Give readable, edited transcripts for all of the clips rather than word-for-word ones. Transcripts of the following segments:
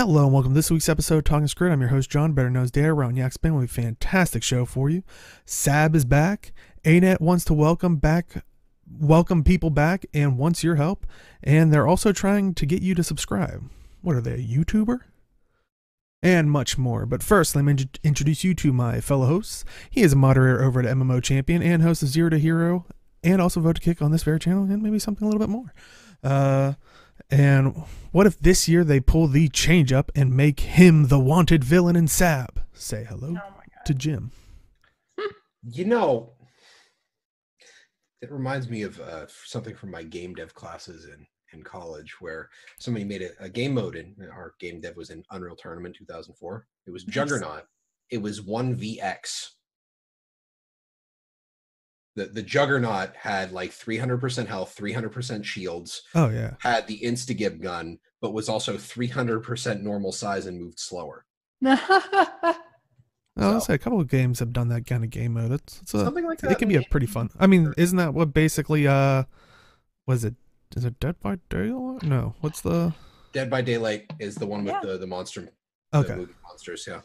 Hello and welcome to this week's episode of Talking Skritt. I'm your host John, better known as Dare around Yak Spin, with a fantastic show for you. SAB is back. ANET wants to welcome people back and wants your help. And they're also trying to get you to subscribe. What are they, a YouTuber? And much more. But first, let me introduce you to my fellow hosts. He is a moderator over at MMO Champion and host of Zero to Hero, and also Vote to Kick on this very channel, and maybe something a little bit more. And what if this year they pull the change up and make him the wanted villain in SAB? Say hello to Jim. You know, it reminds me of something from my game dev classes in college, where somebody made a game mode in our game dev was in Unreal Tournament 2004. It was Juggernaut. It was 1vx. The Juggernaut had like 300% health, 300% shields. Oh, yeah. Had the Instagib gun, but was also 300% normal size and moved slower. I'll say a couple of games have done that kind of game mode. Something like that. It can be a pretty fun. I mean, isn't that what basically was it? Is it Dead by Daylight? No. What's the Dead by Daylight is the one with the monster. Okay. The movie monsters, yeah.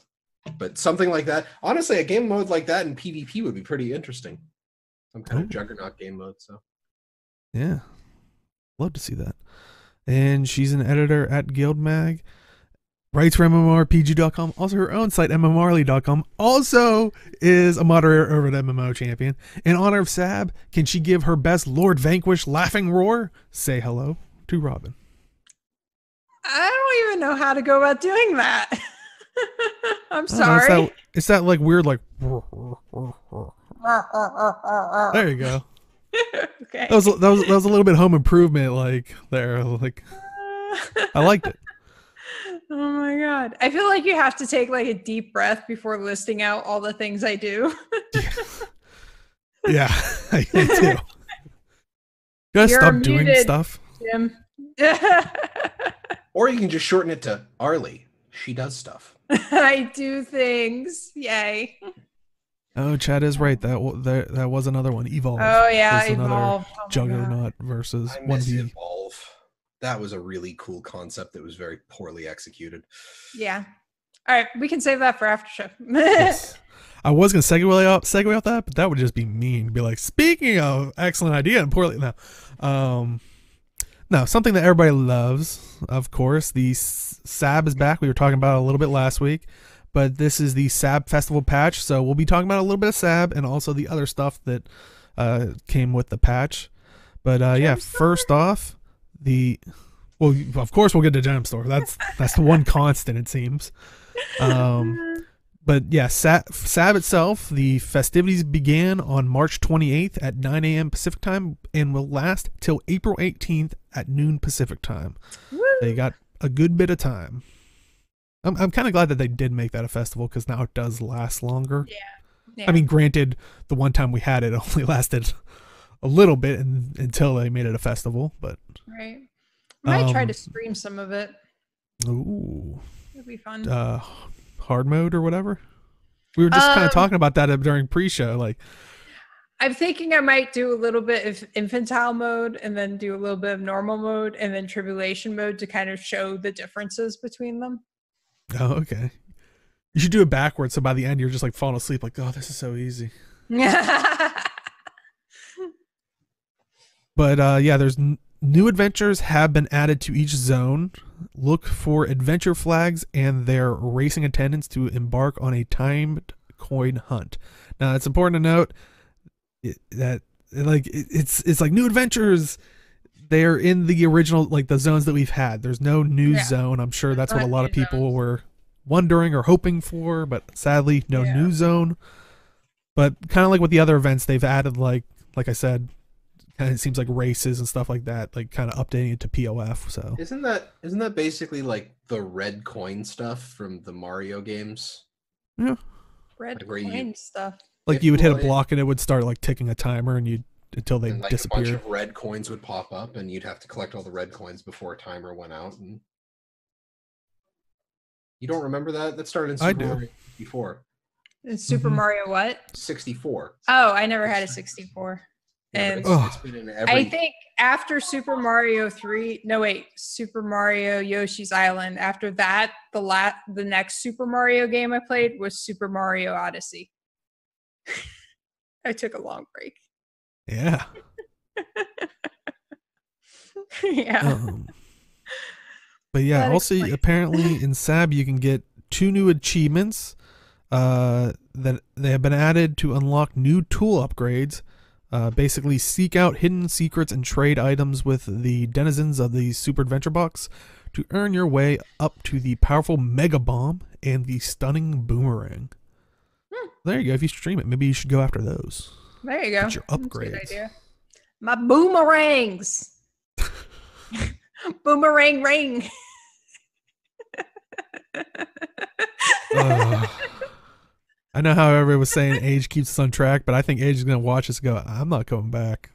But something like that. Honestly, a game mode like that in PvP would be pretty interesting. Some kind of Juggernaut game mode. So yeah, love to see that. And she's an editor at Guild Mag, writes for MMORPG.com, also her own site MMORly.com, also is a moderator over at MMO Champion. In honor of SAB, can she give her best Lord Vanquish laughing roar? Say hello to Robin. I don't even know how to go about doing that. I'm sorry. It's that like weird like. There you go. Okay. That was a little bit Home Improvement like there. Like I liked it. Oh my god. I feel like you have to take like a deep breath before listing out all the things I do. Yeah, I do. Gotta stop doing stuff. Jim. or you can just shorten it to Arlie. She does stuff. I do things. Yay. Oh, Chad is right. That was another one. Evolve. Oh yeah, Evolve. Juggernaut versus 1v. Evolve. That was a really cool concept that was very poorly executed. Yeah. All right, we can save that for after show. Yes. I was gonna segue off that, but that would just be mean. Be like, speaking of excellent idea and poorly no, something that everybody loves, of course. The SAB is back. We were talking about it a little bit last week. But this is the SAB Festival Patch, so we'll be talking about a little bit of SAB and also the other stuff that came with the patch. But yeah, first off, of course we'll get to Gem Store. That's the one constant, it seems. But yeah, SAB itself, the festivities began on March 28th at 9 a.m. Pacific time and will last till April 18th at noon Pacific time. Woo! They got a good bit of time. I'm kind of glad that they did make that a festival, because now it does last longer. Yeah. I mean, granted, the one time we had it only lasted a little bit until they made it a festival, but right. I might try to stream some of it. Ooh, it'd be fun. Hard mode or whatever. We were just kind of talking about that during pre-show. Like, I'm thinking I might do a little bit of infantile mode and then do a little bit of normal mode and then tribulation mode to kind of show the differences between them. Oh, okay. You should do it backwards, so by the end you're just like falling asleep, like, oh, this is so easy. But yeah, there's new adventures have been added to each zone. Look for adventure flags and their racing attendants to embark on a timed coin hunt. Now, it's important to note that it's like new adventures. They're in the original, like the zones that we've had. There's no new zone. I'm sure that's what a lot of people were wondering or hoping for, but sadly, no new zone. But kind of like with the other events, they've added like I said, kind of it seems like races and stuff like that, like kind of updating it to POF. So isn't that basically like the red coin stuff from the Mario games? Yeah, red coin stuff. Like you would hit a block and it would start like ticking a timer, and you'd until they disappear. A bunch of red coins would pop up, and you'd have to collect all the red coins before a timer went out. And you don't remember that? That started in Super Mario 64. In Super Mario what? 64. Oh, I never had a 64. Yeah, and it's been in every... I think after Super Mario 3, no wait, Super Mario Yoshi's Island. After that, the next Super Mario game I played was Super Mario Odyssey. I took a long break. Yeah. Yeah. But yeah, That also explains. apparently in SAB you can get 2 new achievements that they have been added to unlock new tool upgrades. Basically, seek out hidden secrets and trade items with the denizens of the Super Adventure Box to earn your way up to the powerful Mega Bomb and the stunning Boomerang. There you go. If you stream it, maybe you should go after those. There you go. Get your That's a good upgrades. idea. My boomerangs. Boomerang ring. I know how everyone was saying Age keeps us on track, but I think Age is going to watch this and go, I'm not coming back.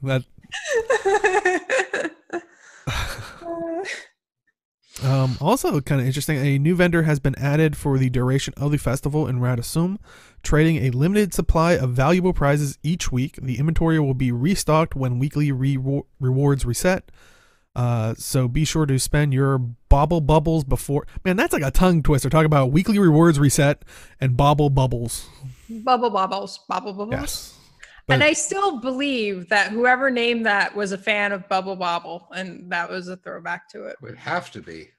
Also, kind of interesting, a new vendor has been added for the duration of the festival in Radisson, trading a limited supply of valuable prizes each week. The inventory will be restocked when weekly rewards reset. So be sure to spend your bobble bubbles before. Man, that's like a tongue twister. Talk about weekly rewards reset and bobble bubbles. Bubble bubbles. Bubble bubbles. Yes. And I still believe that whoever named that was a fan of Bubble Bobble, and that was a throwback to it. Would have to be,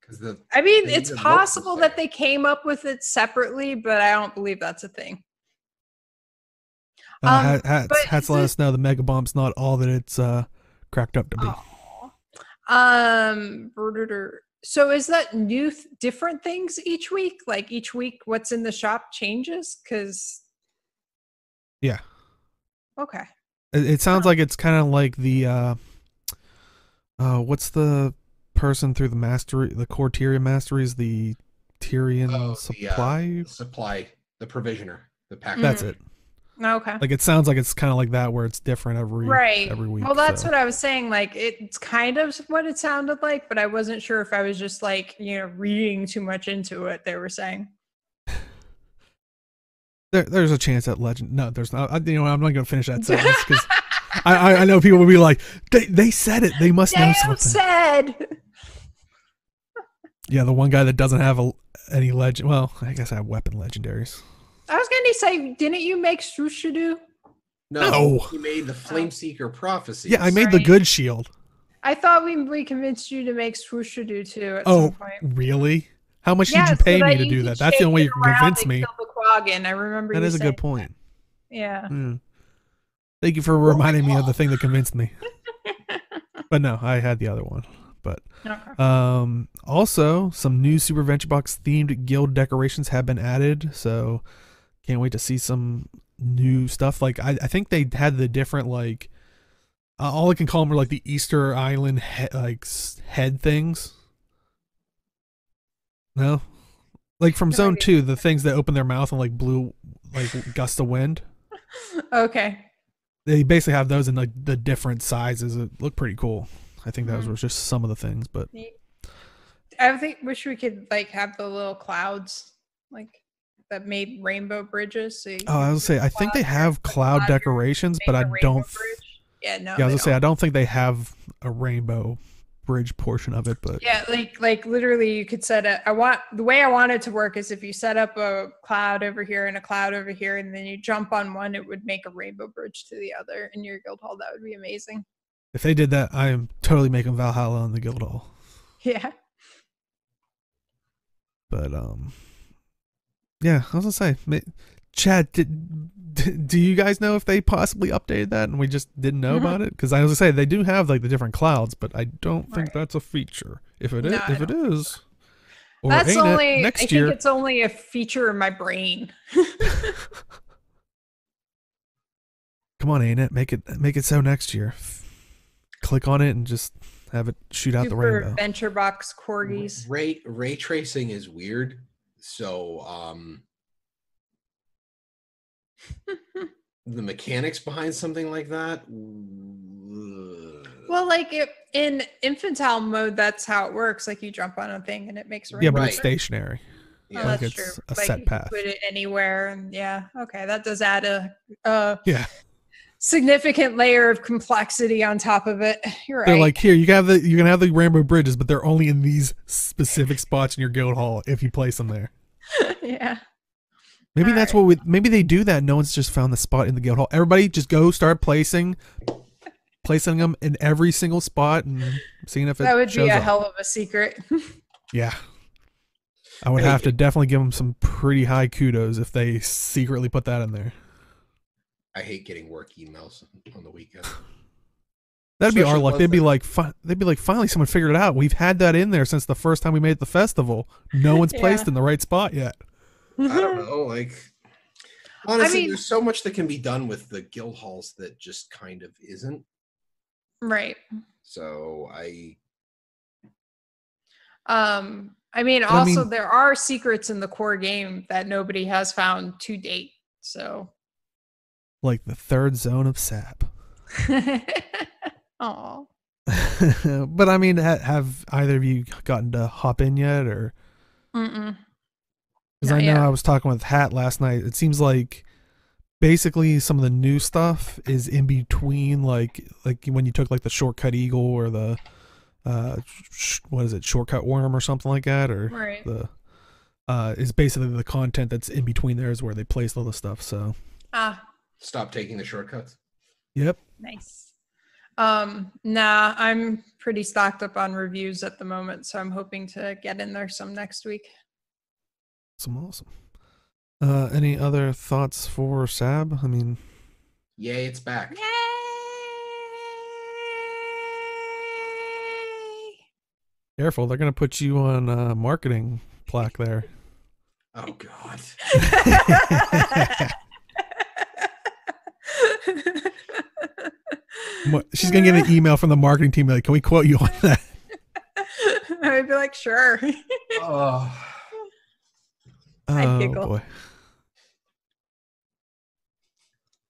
because I mean, it's possible that they came up with it separately, but I don't believe that's a thing. Hats let us know the Mega Bomb's not all that it's cracked up to be. So is that new different things each week? Like each week, what's in the shop changes? Because yeah. Okay. It sounds like it's kind of like the what's the person through the mastery, the core Tyrian masteries, the Tyrian supply, the provisioner, the pack. That's it. Okay. Like it sounds like it's kind of like that, where it's different every week. Well, that's what I was saying. Like it's kind of what it sounded like, but I wasn't sure if I was just like reading too much into what they were saying. There's a chance that Legend. No, there's not. I'm not going to finish that sentence because I know people will be like, they said it. They must know something. Said. Yeah, the one guy that doesn't have any legend. Well, I guess I have weapon legendaries. I was going to say, didn't you make Strushadu? No, you made the Flameseeker Prophecy. Yeah, I made the good shield. I thought we convinced you to make Strushadu too at some point. Really? How much did you pay me to do that? That's the only way you can convince me. I remember that is a good point. Yeah. Thank you for reminding me of the thing that convinced me. But no, I had the other one. But also, some new Super Adventure Box themed guild decorations have been added. So can't wait to see some new stuff. Like I think they had the different like all I can call them are like the Easter Island head things. No, like from Zone 2, the things that open their mouth and like blew like gusts of wind. Okay. They basically have those in like the different sizes. It looked pretty cool. I think those were just some of the things, but I wish we could like have the little clouds like that made rainbow bridges. So I was gonna say I think they have cloud decorations, but I don't. Yeah, no. Yeah, I was gonna say I don't think they have a rainbow bridge portion of it, but yeah, like literally you could set it. The way I want it to work is if you set up a cloud over here and a cloud over here, and then you jump on one, it would make a rainbow bridge to the other in your guild hall. That would be amazing. If they did that, I am totally making Valhalla on the guild hall. Yeah. But yeah, I was gonna say, Chad, do you guys know if they possibly updated that and we just didn't know about it? Because I was gonna say they do have like the different clouds, but I don't think that's a feature. If it is, or that's ain't only. Next year, think it's only a feature in my brain. Come on, ain't it? Make it so next year. Click on it and just have it shoot out the rainbow. Adventure Box corgis. Ray tracing is weird, so the mechanics behind something like that. Well, like in infantile mode, that's how it works. Like you jump on a thing and it makes a rainbow. Yeah, but it's stationary. Yeah, like that's true. A set path. Put it anywhere, and okay, that does add a yeah. significant layer of complexity on top of it. You're right. They're like, here, you can have the rainbow bridges, but they're only in these specific spots in your guild hall if you place them there. Yeah. Maybe that's what maybe they do that. No one's just found the spot in the guild hall. Everybody just go start placing them in every single spot and seeing if it that would be shows a up. hell of a secret. Yeah. I would have to definitely give them some pretty high kudos if they secretly put that in there. I hate getting work emails on the weekend. That'd be our luck. They'd be like, finally someone figured it out. We've had that in there since the first time we made the festival. No one's placed in the right spot yet. I don't know. Like, honestly, there's so much that can be done with the guild halls that just kind of isn't. Right. So there are secrets in the core game that nobody has found to date. So, like the third zone of SAB. Oh. But I mean, have either of you gotten to hop in yet, or? Because I know I was talking with Hat last night. It seems like basically some of the new stuff is in between, like when you took like the shortcut eagle or the shortcut worm or something like that, or the is basically the content that's in between there is where they place all the stuff. So stop taking the shortcuts. Yep. Nice. Nah, I'm pretty stocked up on reviews at the moment, so I'm hoping to get in there some next week. Awesome. Any other thoughts for SAB? I mean, yay, it's back. Yay! Careful, they're gonna put you on a marketing plaque there. Oh God. She's gonna get an email from the marketing team like, can we quote you on that? I would be like, sure. I'd giggle. Boy.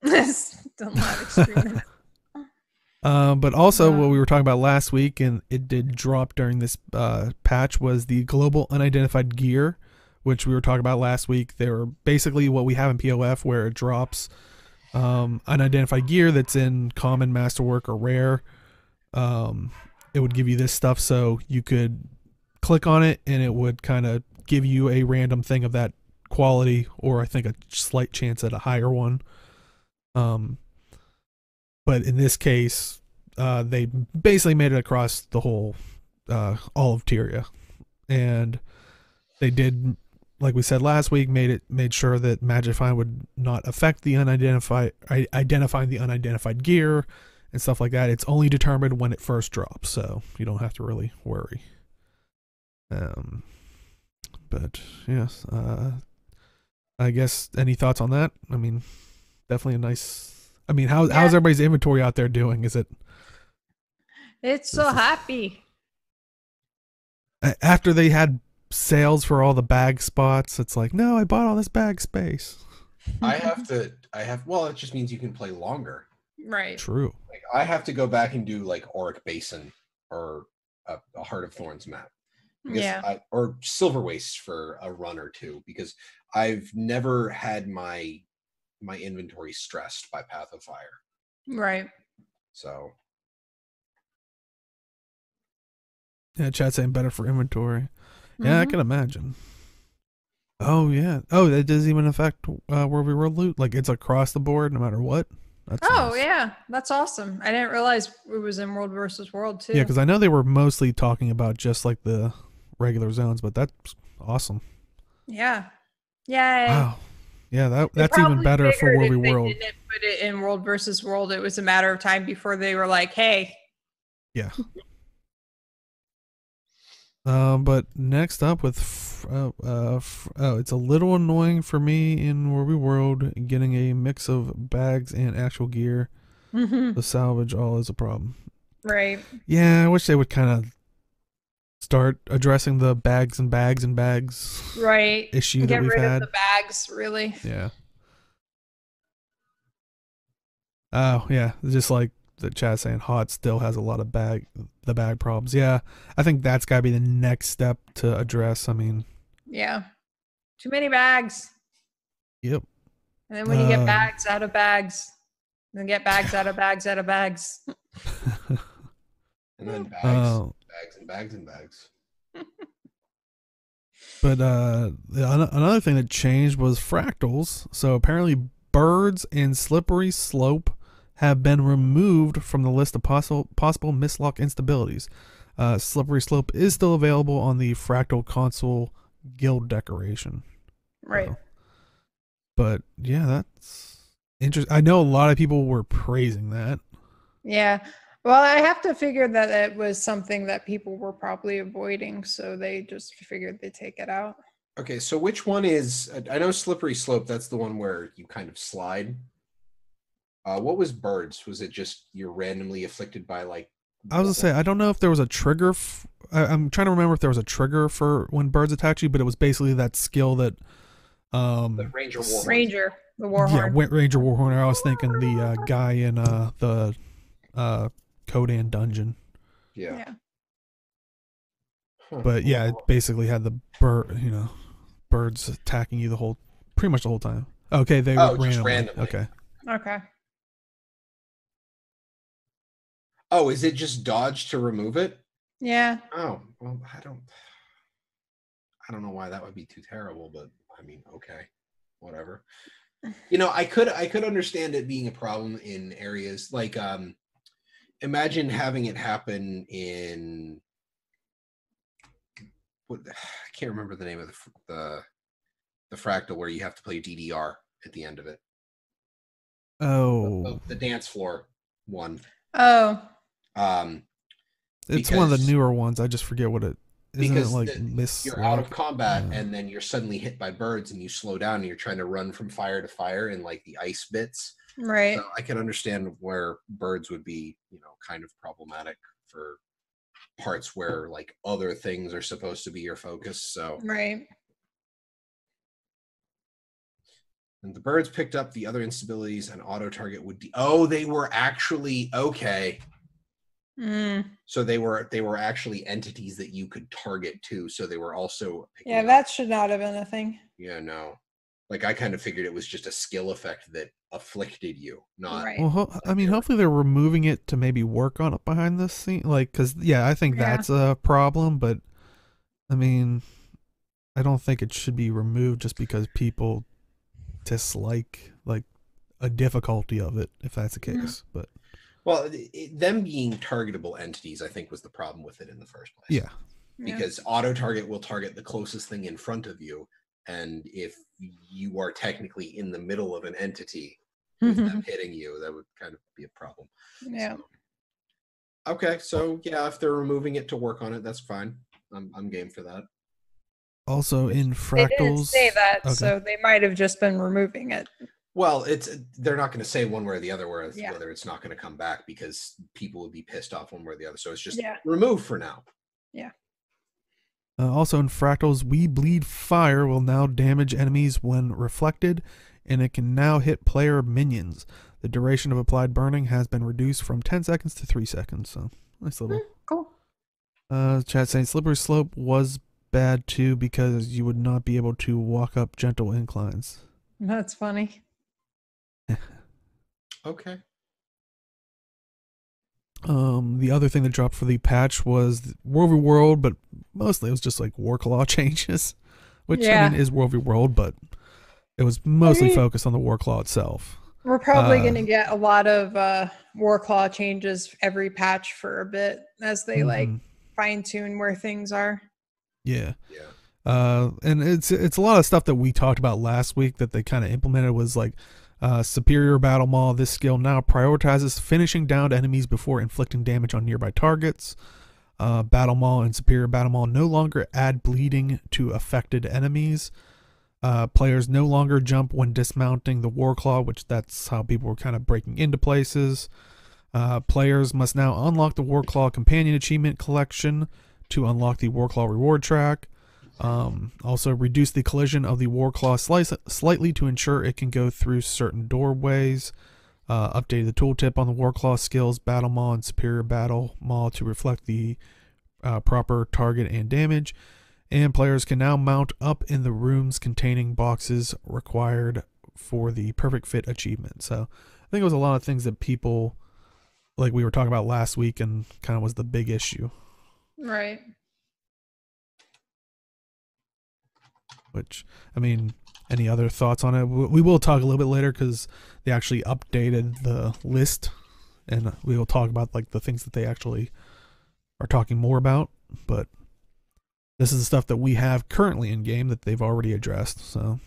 Still not extreme. But also what we were talking about last week, and it did drop during this patch, was the global unidentified gear, which we were talking about last week. They were basically what we have in POF, where it drops unidentified gear that's in common, masterwork, or rare. It would give you this stuff, so you could click on it and it would kind of give you a random thing of that quality, or I think a slight chance at a higher one. But in this case, they basically made it across the whole all of Tyria, and they did, like we said last week, made sure that Magifying would not affect the identifying the unidentified gear and stuff like that. It's only determined when it first drops, so you don't have to really worry. But yes, I guess any thoughts on that? I mean, definitely a nice. I mean, how's everybody's inventory out there doing? Is it? It's so happy. After they had sales for all the bag spots, it's like, no, I bought all this bag space. Well, it just means you can play longer. Right. True. Like, I have to go back and do like Auric Basin or a Heart of Thorns map. Or Silver Waste for a run or two, because I've never had my inventory stressed by Path of Fire. Right. So. Yeah, chat saying better for inventory. Yeah, I can imagine. Oh yeah. Oh, that doesn't even affect where we roll loot. Like, it's across the board, no matter what. That's nice. Yeah, that's awesome. I didn't realize it was in World versus World too. Yeah, because I know they were mostly talking about just like the regular zones, but that's awesome. Yeah. Yay. Wow. Yeah, that's even better for World v World. They didn't put it in World versus World. It was a matter of time before they were like, hey. Yeah. But next up with it's a little annoying for me in World v World getting a mix of bags and actual gear. The salvage all is a problem. Right. Yeah, I wish they would kind of start addressing the bags and bags and bags issue that we've had. Get rid of the bags, really. Yeah. Oh yeah, just like the chat saying, Hot still has a lot of bag problems. Yeah, I think that's got to be the next step to address. I mean, yeah, too many bags. Yep. And then when you get bags out of bags, Then get bags out of bags out of bags. And then bags, bags and bags and bags. But another thing that changed was fractals. So apparently birds and slippery slope have been removed from the list of possible mislock instabilities. Slippery slope is still available on the Fractal Console guild decoration. Right. So, but yeah, that's interesting. I know a lot of people were praising that. Yeah. Well, I have to figure that it was something that people were probably avoiding, so they just figured they'd take it out. Okay, so which one is? I know slippery slope. That's the one where you kind of slide. What was birds? Was it just you're randomly afflicted by like? I was gonna say I don't know if there was a trigger. I'm trying to remember if there was a trigger for when birds attack you, but it was basically that skill that. The Ranger Warhorn. Ranger, the Warhorn. Yeah, Ranger Warhorn. I was thinking the guy in the Kodan dungeon. Yeah. Huh. But yeah, it basically had the birds attacking you pretty much the whole time. Okay, they were just randomly. Okay. Okay. Oh, is it just dodge to remove it? Yeah. Oh, well, I don't know why that would be too terrible, but I mean, okay, whatever. You know, I could understand it being a problem in areas like imagine having it happen in I can't remember the name of the fractal where you have to play DDR at the end of it. Oh, the dance floor one. Oh. It's one of the newer ones. I just forget what it. Because you're out of combat and then you're suddenly hit by birds and you slow down and you're trying to run from fire to fire in like the ice bits. Right. So I can understand where birds would be, kind of problematic for parts where like other things are supposed to be your focus. So right. And the birds picked up the other instabilities and auto target would they were actually okay. So they were actually entities that you could target too. So they were also that should not have been a thing. Yeah, no. Like I kind of figured it was just a skill effect that afflicted you, not. Right. Well, I mean, hopefully they're removing it to maybe work on it behind the scene, like because I think that's a problem. But I mean, I don't think it should be removed just because people dislike like a difficulty of it, if that's the case. But. Well, them being targetable entities, I think, was the problem with it in the first place. Yeah. Because auto target will target the closest thing in front of you. And if you are technically in the middle of an entity with them hitting you, that would kind of be a problem. Yeah. So, okay. So, yeah, if they're removing it to work on it, that's fine. I'm game for that. Also, in fractals. They didn't say that, so they might have just been removing it. Well, they're not going to say one way or the other whether it's not going to come back because people would be pissed off one way or the other. So it's just removed for now. Yeah. Also in fractals, We Bleed Fire will now damage enemies when reflected, and it can now hit player minions. The duration of applied burning has been reduced from 10 seconds to 3 seconds. So nice little. Cool. Chat saying Slippery Slope was bad too because you would not be able to walk up gentle inclines. That's funny. Okay. The other thing that dropped for the patch was World v. World, but mostly it was just like Warclaw changes, which I mean is World v. World, but it was mostly focused on the Warclaw itself. We're probably going to get a lot of Warclaw changes every patch for a bit as they like fine tune where things are. Yeah. Yeah. And it's a lot of stuff that we talked about last week that they kind of implemented was like Superior Battle Maul. This skill now prioritizes finishing downed enemies before inflicting damage on nearby targets. Battle Maul and Superior Battle Maul no longer add bleeding to affected enemies. Players no longer jump when dismounting the Warclaw, which that's how people were kind of breaking into places. Players must now unlock the Warclaw Companion Achievement Collection to unlock the Warclaw Reward Track. Also reduce the collision of the Warclaw slightly to ensure it can go through certain doorways. Updated the tooltip on the Warclaw skills Battle Maul and Superior Battle Maul to reflect the proper target and damage. And players can now mount up in the rooms containing boxes required for the Perfect Fit achievement. So I think it was a lot of things that people, like we were talking about last week, and kind of was the big issue. Right. Which, I mean, any other thoughts on it? We will talk a little bit later because they actually updated the list, and we will talk about like the things that they actually are talking more about. But this is the stuff that we have currently in game that they've already addressed. So,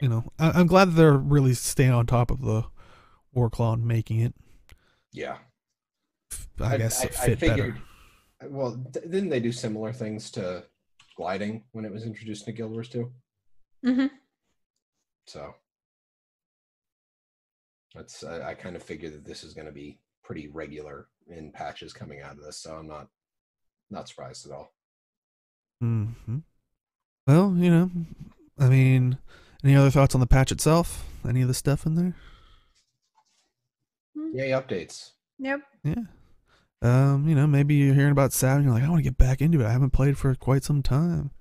you know, I'm glad that they're really staying on top of the Warclaw and making it. Yeah. I guess I fit figured, better. well, didn't they do similar things to gliding when it was introduced into Guild Wars 2? Mm-hmm. So that's I kind of figured that this is going to be pretty regular in patches coming out of this, so I'm not surprised at all. Mm-hmm. Well, you know, I mean, any other thoughts on the patch itself? Any of the stuff in there? Yay, updates. Yep. Yeah. You know, maybe you're hearing about SAB and you're like, I want to get back into it. I haven't played for quite some time.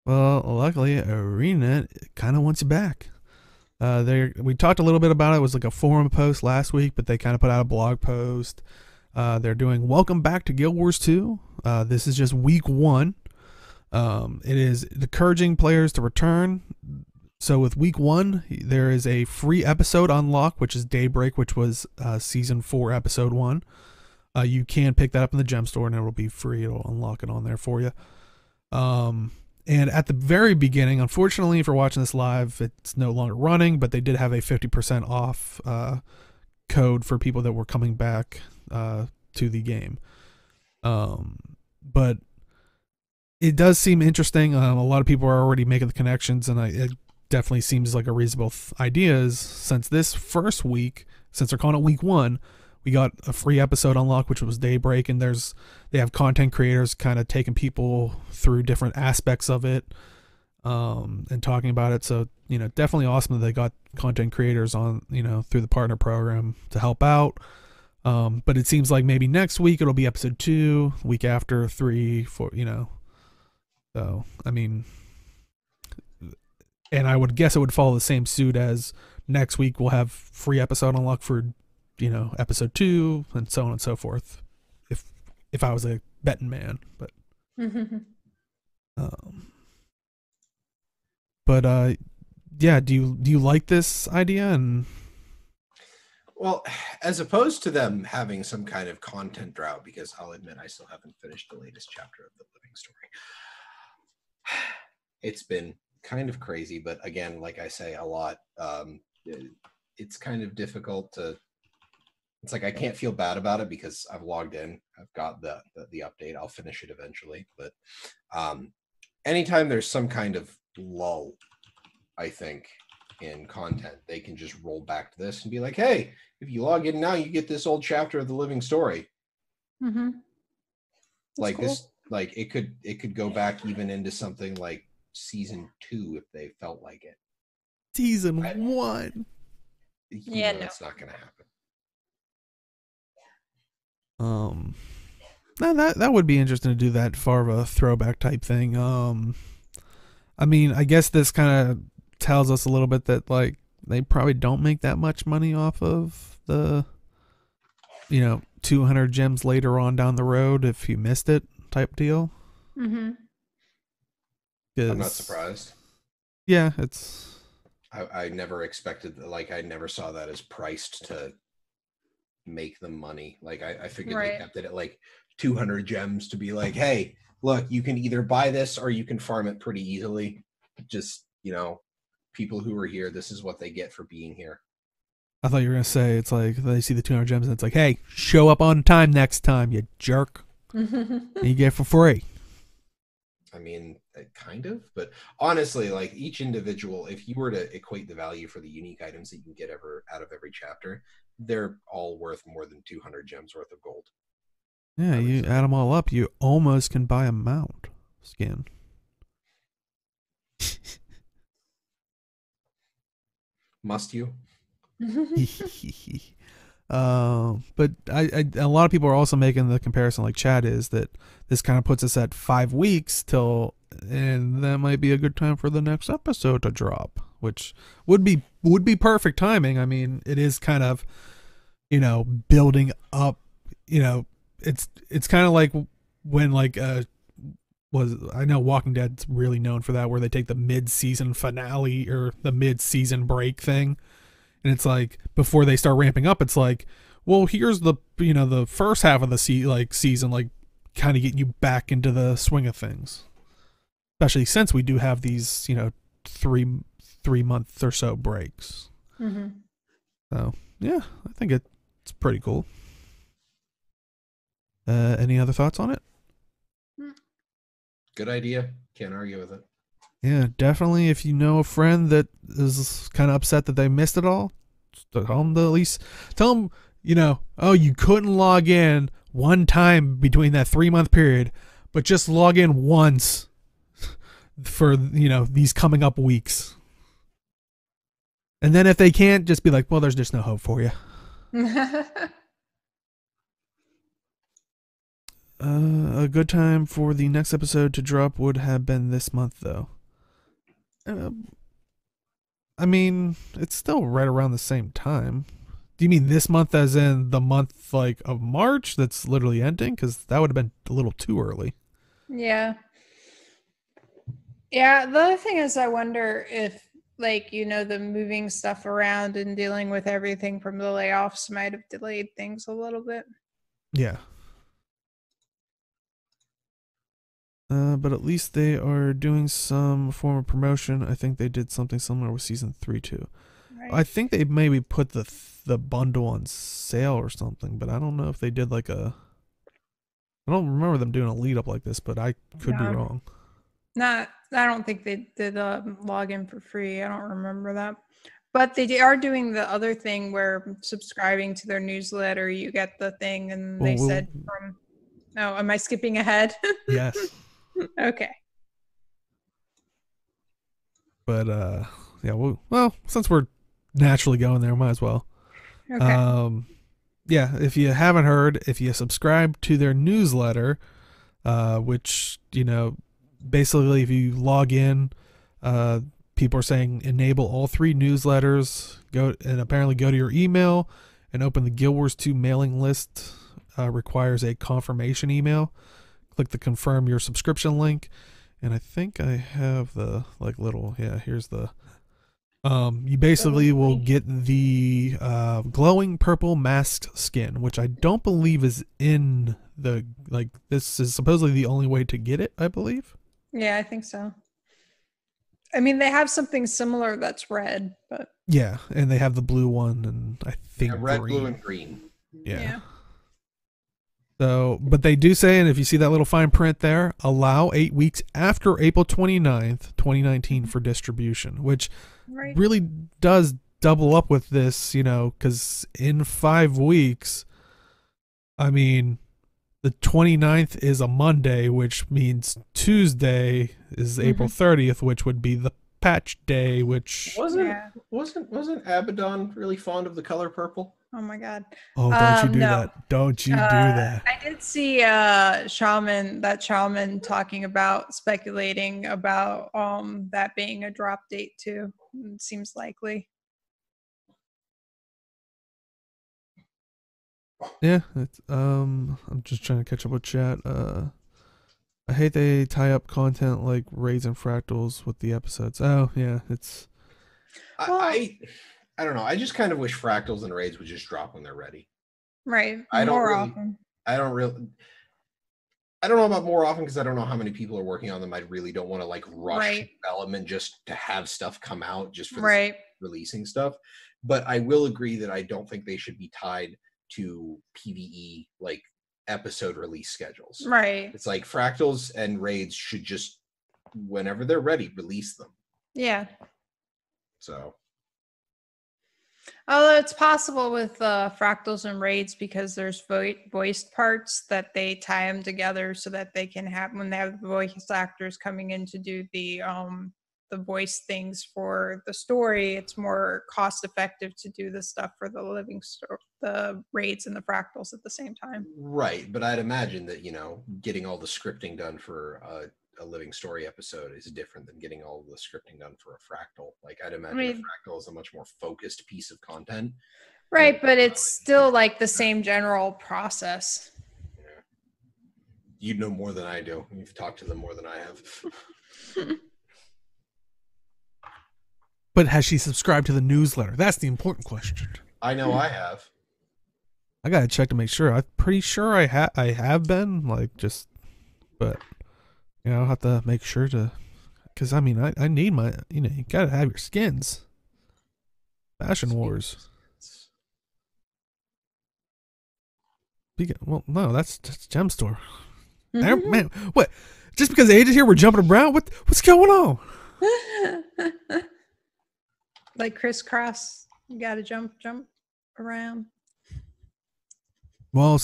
Well, luckily, ArenaNet kind of wants you back. We talked a little bit about it. It was like a forum post last week, but they kind of put out a blog post. They're doing welcome back to Guild Wars 2. This is just week 1. It is encouraging players to return. So with week 1, there is a free episode unlock, which is Daybreak, which was season 4, episode 1. You can pick that up in the gem store and it will be free. It'll unlock it on there for you. And at the very beginning, unfortunately, if you're watching this live, it's no longer running, but they did have a 50% off code for people that were coming back to the game. But it does seem interesting. A lot of people are already making the connections, and it definitely seems like a reasonable idea. Is since this first week, since they're calling it week 1, we got a free episode unlock, which was Daybreak, and they have content creators kind of taking people through different aspects of it, and talking about it. So, you know, definitely awesome that they got content creators on, you know, through the partner program to help out. But it seems like maybe next week it'll be episode 2, week after 3, 4, you know. So, I mean, and I would guess it would follow the same suit as next week we'll have free episode unlock for, you know, episode 2 and so on and so forth. If I was a betting man, but yeah, do you like this idea? And well, as opposed to them having some kind of content drought, because I'll admit I still haven't finished the latest chapter of the living story. It's been kind of crazy, but again, like I say a lot, it's kind of difficult to. It's like I can't feel bad about it because I've logged in. I've got the update. I'll finish it eventually. But anytime there's some kind of lull, I think, in content, they can just roll back to this and be like, hey, if you log in now, you get this old chapter of the living story. Mm-hmm. Like cool. this, like it could go back even into something like season 2 if they felt like it. Season 1. Yeah, no. That's not going to happen. No, that would be interesting to do that, far of a throwback type thing. I mean, I guess this kind of tells us a little bit that like they probably don't make that much money off of the, you know, 200 gems later on down the road if you missed it type deal. Mm-hmm. I'm not surprised. Yeah, it's. I never expected, like, I never saw that as priced to make them money. Like, I figured they kept it at like 200 gems to be like, hey, look, you can either buy this or you can farm it pretty easily. Just, you know, people who are here, this is what they get for being here. I thought you were going to say, it's like, they see the 200 gems and it's like, hey, show up on time next time, you jerk. And you get it for free. I mean, kind of, but honestly, like each individual, if you were to equate the value for the unique items that you can get out of every chapter, they're all worth more than 200 gems worth of gold. Yeah, you add them all up, you almost can buy a mount skin. Must you? But a lot of people are also making the comparison, like Chad is, that this kind of puts us at 5 weeks till, and that might be a good time for the next episode to drop, which would be perfect timing. I mean, it is kind of, building up, it's kind of like when I know Walking Dead's really known for that, where they take the mid-season finale or the mid-season break thing, and it's like before they start ramping up, it's like, well, here's the the first half of the season, like kind of getting you back into the swing of things. Especially since we do have these 3-month or so breaks. Mm-hmm. So yeah, I think it's pretty cool. Any other thoughts on it? Good idea. Can't argue with it. Yeah, definitely. If you know a friend that is kind of upset that they missed it all, tell them to at least tell them, oh, you couldn't log in one time between that 3-month period, but just log in once for these coming up weeks. And then if they can't, just be like, well, there's just no hope for you. A good time for the next episode to drop would have been this month, though. I mean, it's still right around the same time. Do you mean this month as in the month of March that's literally ending? Because that would have been a little too early. Yeah. Yeah, the other thing is I wonder if the moving stuff around and dealing with everything from the layoffs might have delayed things a little bit. Yeah. But at least they are doing some form of promotion. I think they did something similar with season 3 too. Right. I think they maybe put the bundle on sale or something, but I don't know if they did I don't remember them doing a lead up like this, but I could be wrong. I don't think they did login for free. I don't remember that. But they are doing the other thing where subscribing to their newsletter, you get the thing, and they said from... Oh, am I skipping ahead? Yes. Okay. But yeah, well, since we're naturally going there, might as well. Okay. Yeah, if you haven't heard, if you subscribe to their newsletter, which basically if you log in, people are saying enable all 3 newsletters, go to your email and open the Guild Wars 2 mailing list. Requires a confirmation email. Click the confirm your subscription link, and I think I have the here's the you basically will get the glowing purple masked skin, which I don't believe is in the this is supposedly the only way to get it, I believe. Yeah, I think so. I mean, they have something similar that's red, but yeah, and they have the blue one, and I think red, green. blue, and green. Yeah. So, but they do say, and if you see that little fine print there, allow 8 weeks after April 29th, 2019 for distribution, which really does double up with this, because in 5 weeks, I mean, the 29th is a Monday, which means Tuesday is April 30th, which would be the patch day, which wasn't Abaddon really fond of the color purple? Oh my God. Oh, don't you do that. Don't you do that. I did see Shaman talking about speculating about that being a drop date too. It seems likely. Yeah, it's I'm just trying to catch up with chat. I hate they tie up content like raids and fractals with the episodes. Oh yeah, it's I don't know. I just kind of wish fractals and raids would just drop when they're ready. Right. I don't know about more often because I don't know how many people are working on them. I really don't want to rush development just to have stuff come out just for releasing stuff. But I will agree that I don't think they should be tied to PvE episode release schedules. Right. It's like fractals and raids should just, whenever they're ready, release them. Yeah. So. Although it's possible with fractals and raids because there's voiced parts that they tie them together so that they can have, when they have the voice actors coming in to do the voice things for the story, it's more cost effective to do the stuff for the the raids and the fractals at the same time. Right, but I'd imagine that getting all the scripting done for a living story episode is different than getting all of the scripting done for a fractal. Like I'd imagine a fractal is a much more focused piece of content. Right, but it's still like the same general process. Yeah. You know more than I do. You've talked to them more than I have. But has she subscribed to the newsletter? That's the important question. I know I have. I gotta check to make sure. I'm pretty sure I have been, like, just, but I'll have to make sure to, because I mean I need my, you gotta have your skins. Fashion Wars. Well, no, that's Gem Store. Man, what? Just because Age is here, we're jumping around? What's going on? Like crisscross, you gotta jump around. Well,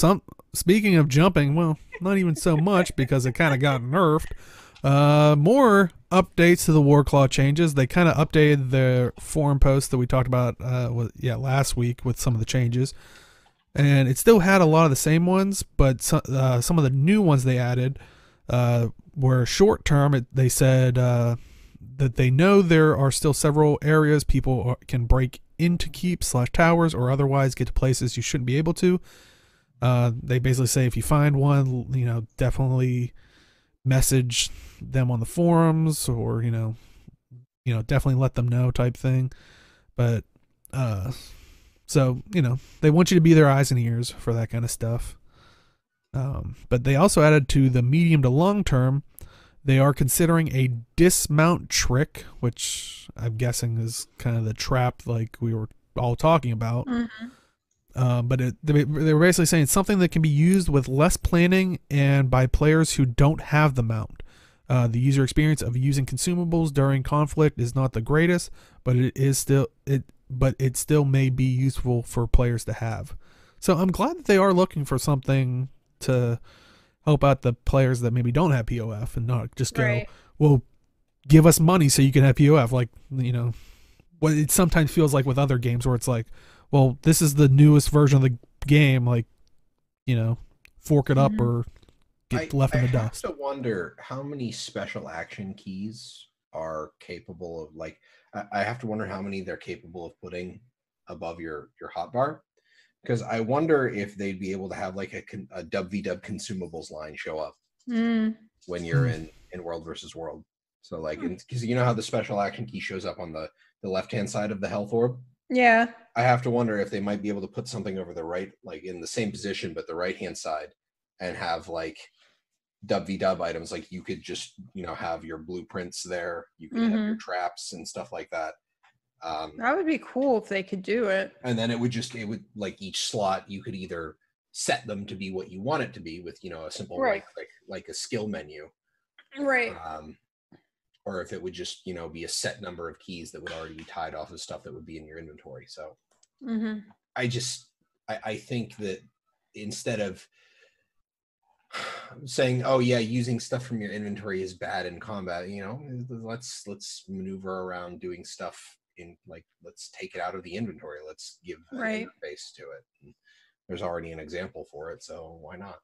speaking of jumping, well, not even so much because it kind of got nerfed. More updates to the Warclaw changes. They kind of updated their forum post that we talked about last week with some of the changes. And it still had a lot of the same ones, but some of the new ones they added were short term. They said that they know there are still several areas people can break into keeps / towers or otherwise get to places you shouldn't be able to. They basically say if you find one, definitely message them on the forums or, definitely let them know type thing. But, so, they want you to be their eyes and ears for that kind of stuff. But they also added to the medium to long term, they are considering a dismount trick, which I'm guessing is kind of the trap like we were all talking about. Mm-hmm. But they were basically saying it's something that can be used with less planning and by players who don't have the mount. The user experience of using consumables during conflict is not the greatest, but it still may be useful for players to have. So I'm glad that they are looking for something to help out the players that maybe don't have POF and not just go, well, give us money so you can have POF. Like, what it sometimes feels like with other games where it's like, well, this is the newest version of the game, like, fork it up or get left in the dust. I have to wonder how many special action keys are capable of, like, I have to wonder how many they're capable of putting above your hotbar. Because I wonder if they'd be able to have like a WVW consumables line show up when you're in World versus World. So like, because you know how the special action key shows up on the left-hand side of the health orb? Yeah. I have to wonder if they might be able to put something over the right, like in the same position, but the right-hand side, and have like WVW items. Like you could just, have your blueprints there. You could have your traps and stuff like that. That would be cool if they could do it. And then it would like each slot, you could either set them to be what you want it to be with, a simple right click, like a skill menu. Right. Or if it would just, be a set number of keys that would already be tied off of stuff that would be in your inventory. So I think that instead of saying, oh yeah, using stuff from your inventory is bad in combat, let's maneuver around doing stuff in, like, let's take it out of the inventory, let's give an interface to it. And there's already an example for it, so why not?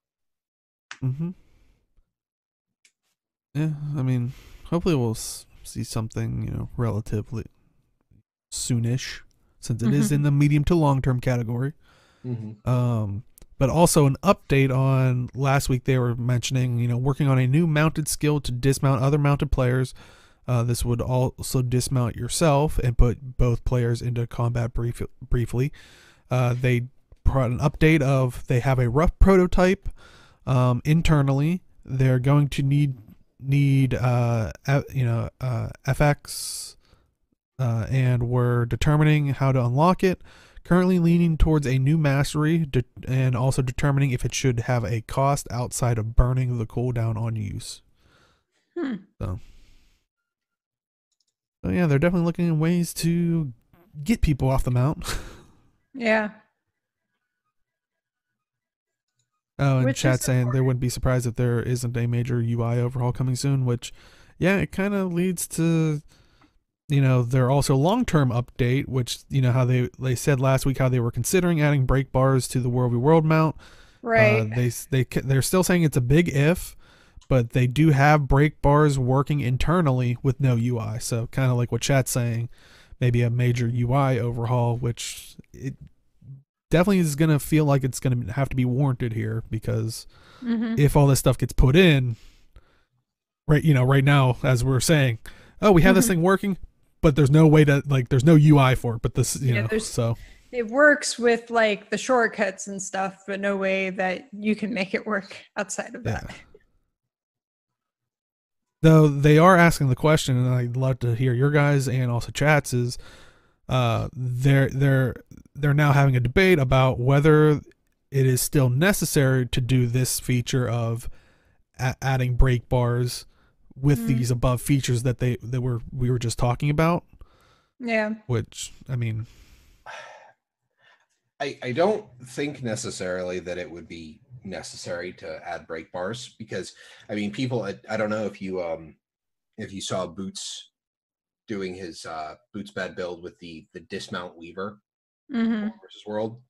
Yeah, I mean, hopefully we'll see something, relatively soonish, since it is in the medium to long term category. But also an update on last week. They were mentioning, working on a new mounted skill to dismount other mounted players. This would also dismount yourself and put both players into combat briefly. They brought an update of, they have a rough prototype internally. They're going to need FX, and we're determining how to unlock it. Currently leaning towards a new mastery and also determining if it should have a cost outside of burning the cooldown on use. So yeah, they're definitely looking at ways to get people off the mount. Yeah. Oh, and chat saying they wouldn't be surprised if there isn't a major UI overhaul coming soon, which, yeah, it kind of leads to, they're also long-term update, which, how they said last week how they were considering adding break bars to the World v World mount. Right. They're still saying it's a big if, but they do have break bars working internally with no UI. So kind of like what chat's saying, maybe a major UI overhaul, which it definitely is going to feel like it's going to have to be warranted here, because if all this stuff gets put in right now, as we're saying, oh, we have this thing working, but there's no way to, like, there's no UI for it, but this, so it works with like the shortcuts and stuff, but no way that you can make it work outside of that. Though they are asking the question, and I'd love to hear your guys and also chats, is they're now having a debate about whether it is still necessary to do this feature of adding break bars with these above features that we were just talking about. Yeah. Which, I mean, I don't think necessarily that it would be necessary to add break bars, because I mean, people, I don't know if you saw Boots doing his Boots Bad build with the dismount weaver versus world,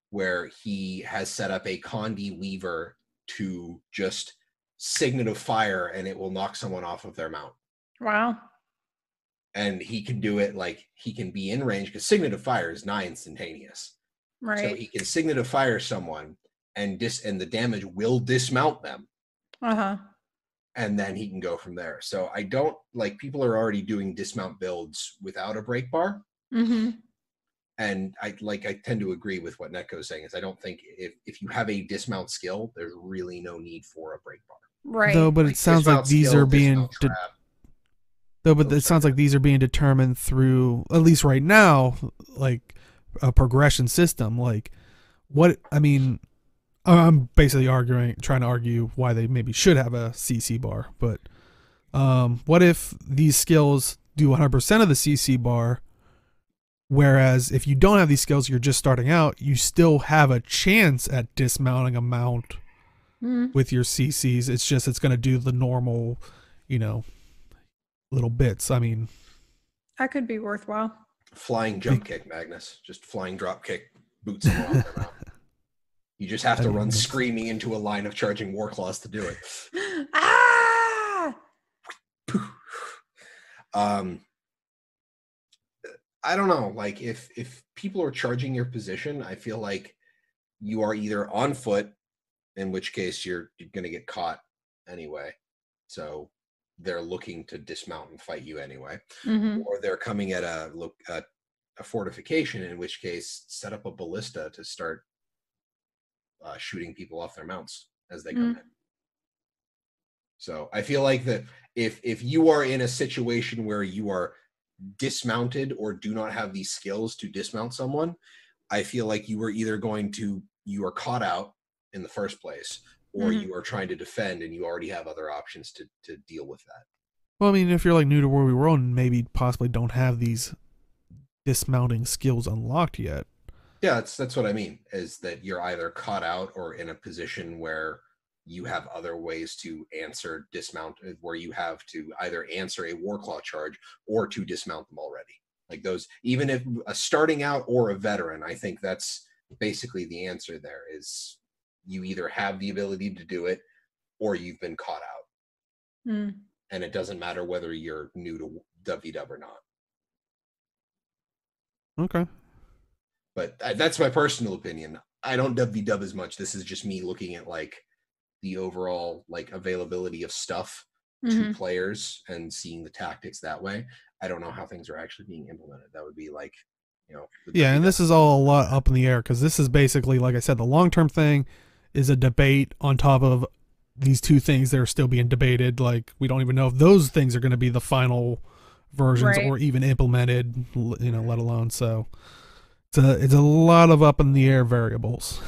where he has set up a Condi weaver to just Signet of Fire and it will knock someone off of their mount. Wow. And he can do it, like, he can be in range, because Signet of Fire is nigh instantaneous. Right. So he can Signet of Fire someone and the damage will dismount them. And then he can go from there. So I don't, like, people are already doing dismount builds without a break bar. And I tend to agree with what Netco is saying, is I don't think if you have a dismount skill, there's really no need for a break bar. Right. Though, but it sounds like these are being it sounds like these are being determined through, at least right now, like a progression system. Like, what, I mean, I'm basically trying to argue why they maybe should have a CC bar. But what if these skills do 100% of the CC bar, whereas if you don't have these skills, you're just starting out, you still have a chance at dismounting a mount with your CCs. It's just, it's going to do the normal, little bits. I mean, that could be worthwhile. Flying jump kick, Magnus. Just flying drop kick, boots them off their mount. You just have to run screaming into a line of charging Warclaws to do it. I don't know. Like, if people are charging your position, I feel like you are either on foot, in which case you're going to get caught anyway. So they're looking to dismount and fight you anyway. Or they're coming at a fortification, in which case set up a ballista to start shooting people off their mounts as they come in. So I feel like that if you are in a situation where you are dismounted or do not have these skills to dismount someone, I feel like you are caught out in the first place, or you are trying to defend and you already have other options to deal with that. Well, I mean, if you're like new to where we were and maybe possibly don't have these dismounting skills unlocked yet. Yeah, that's what I mean, is that you're either caught out or in a position where you have other ways to answer dismount, where you have to either answer a Warclaw charge or to dismount them already. Like those, even if a starting out or a veteran, I think that's basically the answer there, is you either have the ability to do it or you've been caught out. And it doesn't matter whether you're new to WW or not. Okay. But that's my personal opinion. I don't WW as much. This is just me looking at like the overall like availability of stuff to players and seeing the tactics that way. I don't know how things are actually being implemented. That would be like, yeah, and this is all a lot up in the air, because this is basically, like I said, the long-term thing is a debate on top of these two things that are still being debated. Like, we don't even know if those things are going to be the final versions or even implemented, let alone. So it's a lot of up in the air variables.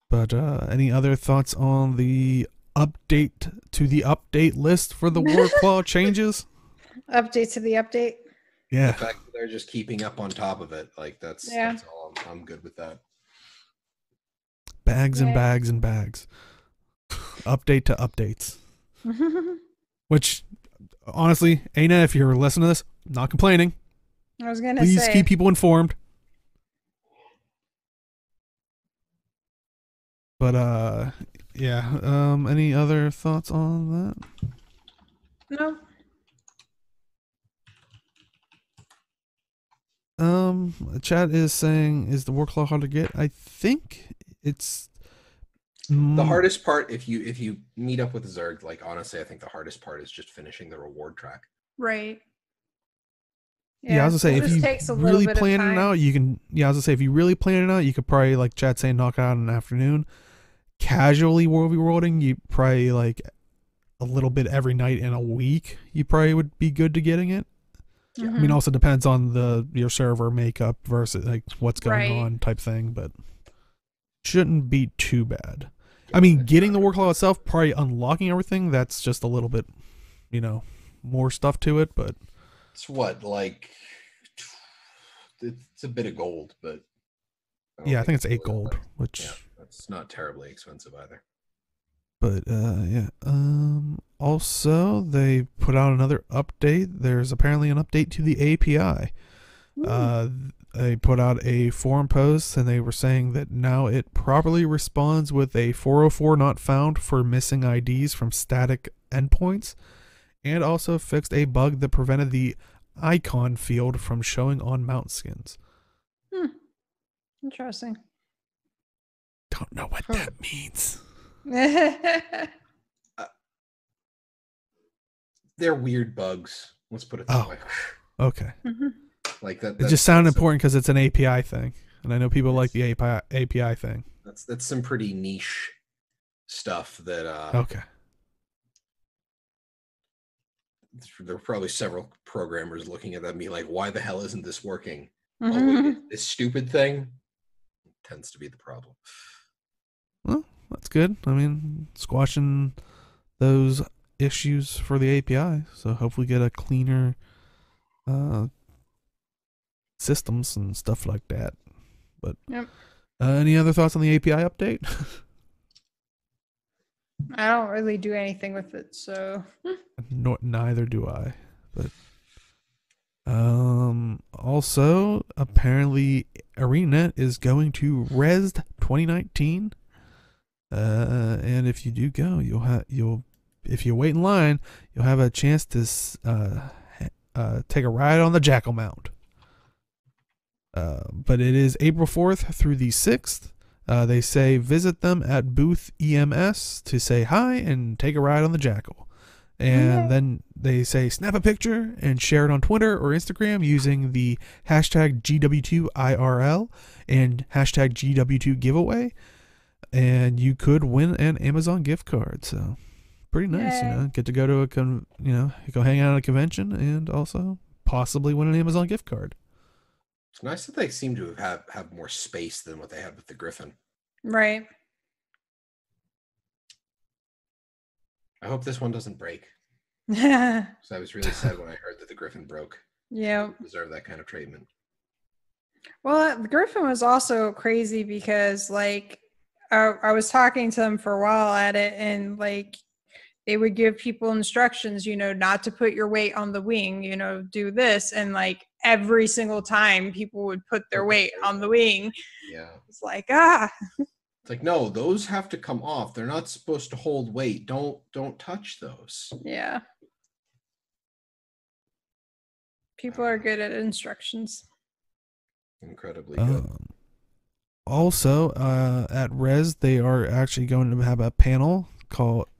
But any other thoughts on the update to the update list for the Warclaw changes? Update to the update. Yeah. The fact that they're just keeping up on top of it, like that's all. I'm good with that. Bags and bags and bags. Update to updates. Which, honestly, Aina, if you're listening to this, I'm not complaining. I was gonna say, please keep people informed. But Yeah. Any other thoughts on that? No. Chat is saying, is the Warclaw hard to get? I think it's The hardest part, if you meet up with Zerg, like honestly, I think the hardest part is just finishing the reward track. Right. Yeah, I was gonna say, it if just you takes a little really bit of plan it time. out, you can. Yeah, I was gonna say, if you really plan it out, you could probably, like Chat saying, knock it out in an afternoon. Casually world rewarding, you probably like a little bit every night in a week. You probably would be good to getting it. Yeah. I mean, also depends on your server makeup versus like what's going Right. on type thing, but shouldn't be too bad. I mean, getting the Warclaw itself, probably unlocking everything, that's just a little bit, more stuff to it, but It's what, like, it's a bit of gold, but yeah, I think it's 8 really gold, which yeah, that's not terribly expensive either. but yeah. Also they put out another update. There's apparently an update to the API. They put out a forum post and they were saying that now it properly responds with a 404 not found for missing IDs from static endpoints, and also fixed a bug that prevented the icon field from showing on mount skins. Interesting. Don't know what that means. They're weird bugs. Let's put it that way. Okay. Like that. It just sounded important because it's an API thing, and I know people like the API thing. That's some pretty niche stuff that. Okay. There were probably several programmers looking at that and be like, "Why the hell isn't this working?" Oh, wait, this stupid thing tends to be the problem. Well, that's good. I mean, squashing those issues for the API, so hopefully get a cleaner systems and stuff like that. But any other thoughts on the API update? I don't really do anything with it, so Neither do I. But also apparently ArenaNet is going to Rezzed 2019. And if you do go, if you wait in line, you'll have a chance to take a ride on the Jackal Mount. But it is April 4th through the 6th. They say visit them at booth EMS to say hi and take a ride on the Jackal. And then they say snap a picture and share it on Twitter or Instagram using the hashtag GW2IRL and hashtag GW2 giveaway. And you could win an Amazon gift card. So pretty nice, get to go to go hang out at a convention and also possibly win an Amazon gift card. It's nice that they seem to have more space than what they had with the Griffin. Right. I hope this one doesn't break. So I was really sad when I heard that the Griffin broke. Yeah. Deserve that kind of treatment. Well, the Griffin was also crazy because like I was talking to them for a while at it, and like they would give people instructions, not to put your weight on the wing, do this, and like every single time people would put their weight on the wing. Yeah. It's like, It's like, no, those have to come off. They're not supposed to hold weight. Don't touch those. Yeah. People are good at instructions. Incredibly good. Also, at Rezzed, they are actually going to have a panel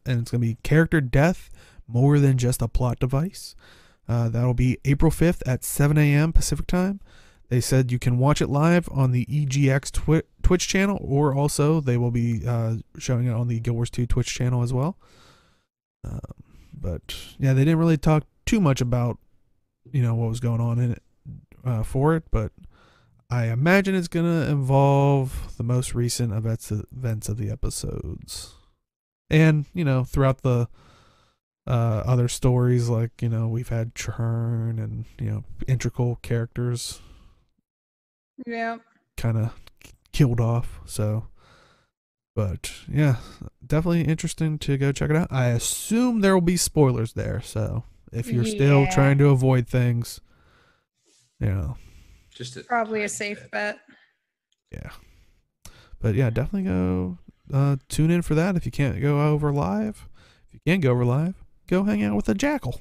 and it's going to be Character Death, More Than Just a Plot Device. That'll be April 5th at 7 a.m. Pacific Time. They said you can watch it live on the EGX Twitch channel, or also they will be showing it on the Guild Wars 2 Twitch channel as well. But yeah, they didn't really talk too much about what was going on in it for it, but I imagine it's going to involve the most recent events of the episodes. And, throughout the other stories, like, we've had Churn and, integral characters. Yeah. Kind of killed off. So, but yeah, definitely interesting to go check it out. I assume there will be spoilers there. So if you're still trying to avoid things, just probably a safe bet. Yeah. But yeah, definitely go tune in for that if you can't go over live. If you can't go over live, go hang out with the Jackal.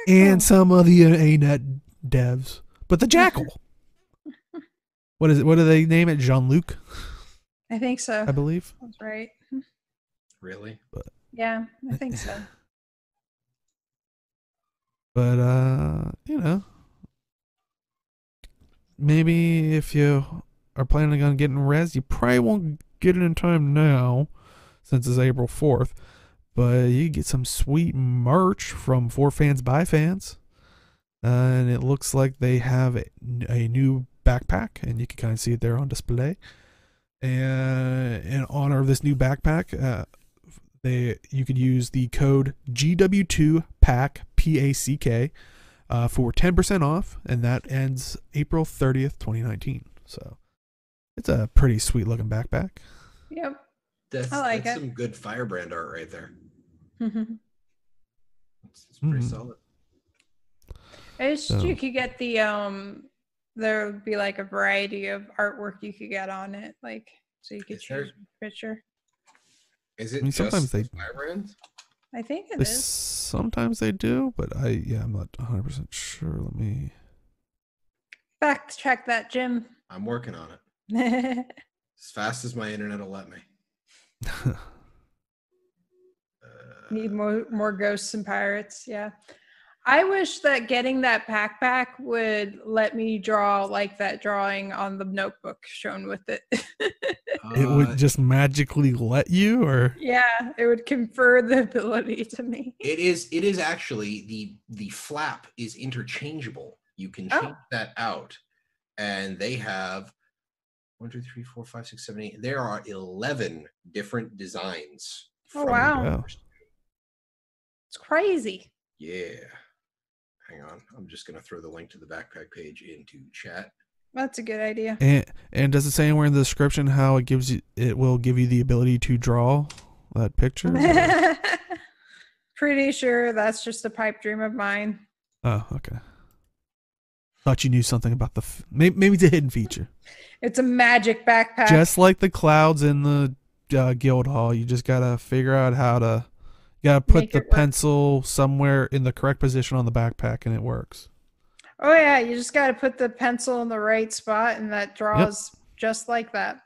And some of the ANET devs. But the Jackal. What is it? What do they name it? Jean-Luc? I think so. I believe. That's right. Really? Yeah, I think so. But maybe if you are planning on getting Rezzed, you probably won't get it in time now, since it's April 4th. But you get some sweet merch from For Fans by Fans. And it looks like they have a new backpack, and you can kind of see it there on display. And in honor of this new backpack, you could use the code GW2 PACK PACK for 10% off, and that ends April 30th, 2019. So it's a pretty sweet looking backpack. Yep. That's some good Firebrand art right there. It's pretty solid. You could get the there would be like a variety of artwork you could get on it, like so you could choose a picture. Is it sometimes just Firebrand? I think it is. Sometimes they do, but I'm not 100% sure. Let me fact check that, Jim. I'm working on it. As fast as my internet will let me. Need more ghosts and pirates. Yeah. I wish that getting that backpack would let me draw like that drawing on the notebook shown with it. It would just magically let you, or yeah, it would confer the ability to me. It is actually the flap is interchangeable. You can change that out, and they have 1, 2, 3, 4, 5, 6, 7, 8. There are 11 different designs. Oh wow, it's crazy. Yeah. Hang on. I'm just going to throw the link to the backpack page into chat. That's a good idea. And does it say anywhere in the description how it will give you the ability to draw that picture? Pretty sure that's just a pipe dream of mine. Oh, okay. Thought you knew something about maybe it's a hidden feature. It's a magic backpack. Just like the clouds in the guild hall, you just got to figure out how to put the pencil somewhere in the correct position on the backpack, and it works. Oh yeah, you just got to put the pencil in the right spot, and that draws just like that.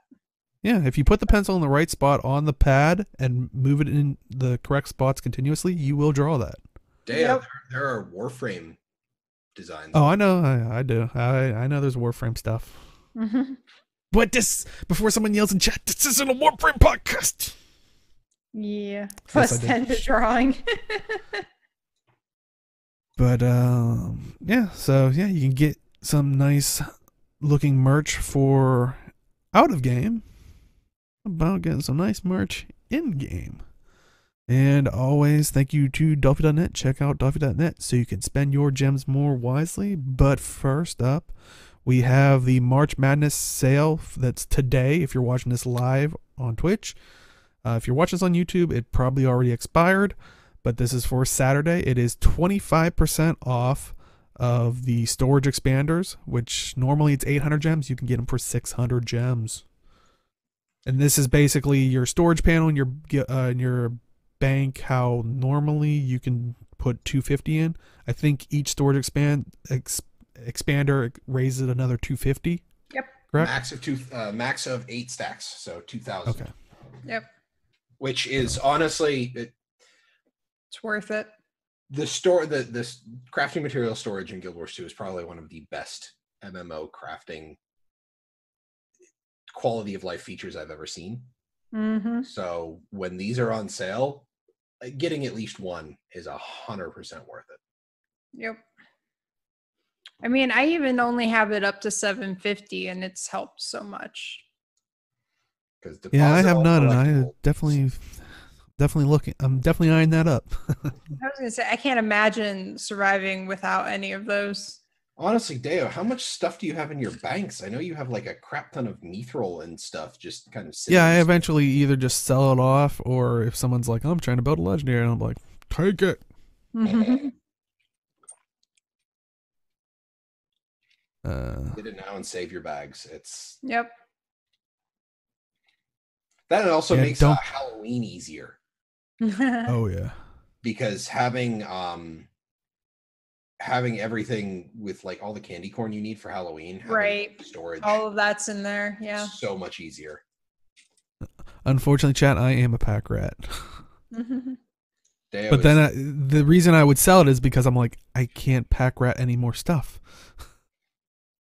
Yeah, if you put the pencil in the right spot on the pad and move it in the correct spots continuously, you will draw that. There are Warframe designs. Oh, I know. I do. I know there's Warframe stuff. But before someone yells in chat, this isn't a Warframe podcast. Yeah, plus 10 to drawing. But you can get some nice looking merch for out of game. About getting some nice merch in game. And always thank you to Delphi.net. Check out Delphi.net so you can spend your gems more wisely. But first up, we have the March Madness sale that's today if you're watching this live on Twitch. If you're watching this on YouTube, it probably already expired, but this is for Saturday. It is 25% off of the storage expanders, which normally it's 800 gems. You can get them for 600 gems. And this is basically your storage panel in your bank, how normally you can put 250 in. I think each storage expander raises it another 250. Yep. Correct? Max of 8 stacks, so 2,000. Okay. Yep. Which is honestly, it's worth it. The crafting material storage in Guild Wars 2 is probably one of the best MMO crafting quality of life features I've ever seen. Mm-hmm. So when these are on sale, getting at least one is 100% worth it. Yep. I mean, I even only have it up to 750, and it's helped so much. Yeah, I have none, and I definitely looking. I'm definitely eyeing that up. I was gonna say I can't imagine surviving without any of those. Honestly, Deo, how much stuff do you have in your banks? I know you have like a crap ton of mithril and stuff just kind of sitting. Yeah, I eventually either just sell it off, or if someone's like, "I'm trying to build a legendary," and I'm like, "Take it." Mm-hmm. Get it now and save your bags. Yep. That also Yeah, makes don't. Halloween easier Oh yeah. because having everything with like all the candy corn you need for Halloween, having Right. storage, All of that's in there. Yeah. so much easier. Unfortunately, chat, I am a pack rat. They But always, then the reason I would sell it is because I'm like, I can't pack rat any more stuff.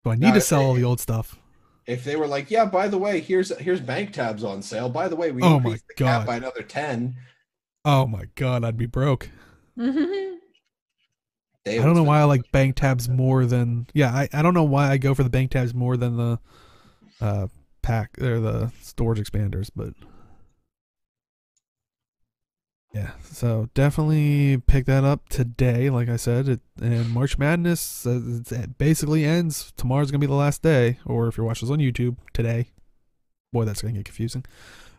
So I need now, to sell all the old stuff. if they were like, yeah, by the way, here's bank tabs on sale. By the way, we Oh my increased the cap god. by another 10. Oh my god, I'd be broke. They I don't would know spend why I so like much bank time tabs more than I don't know why I go for the bank tabs more than the pack or the storage expanders, but yeah, so definitely pick that up today. Like I said, and March Madness it basically ends. Tomorrow's gonna be the last day, or if you're watching this on YouTube, today. Boy, that's gonna get confusing.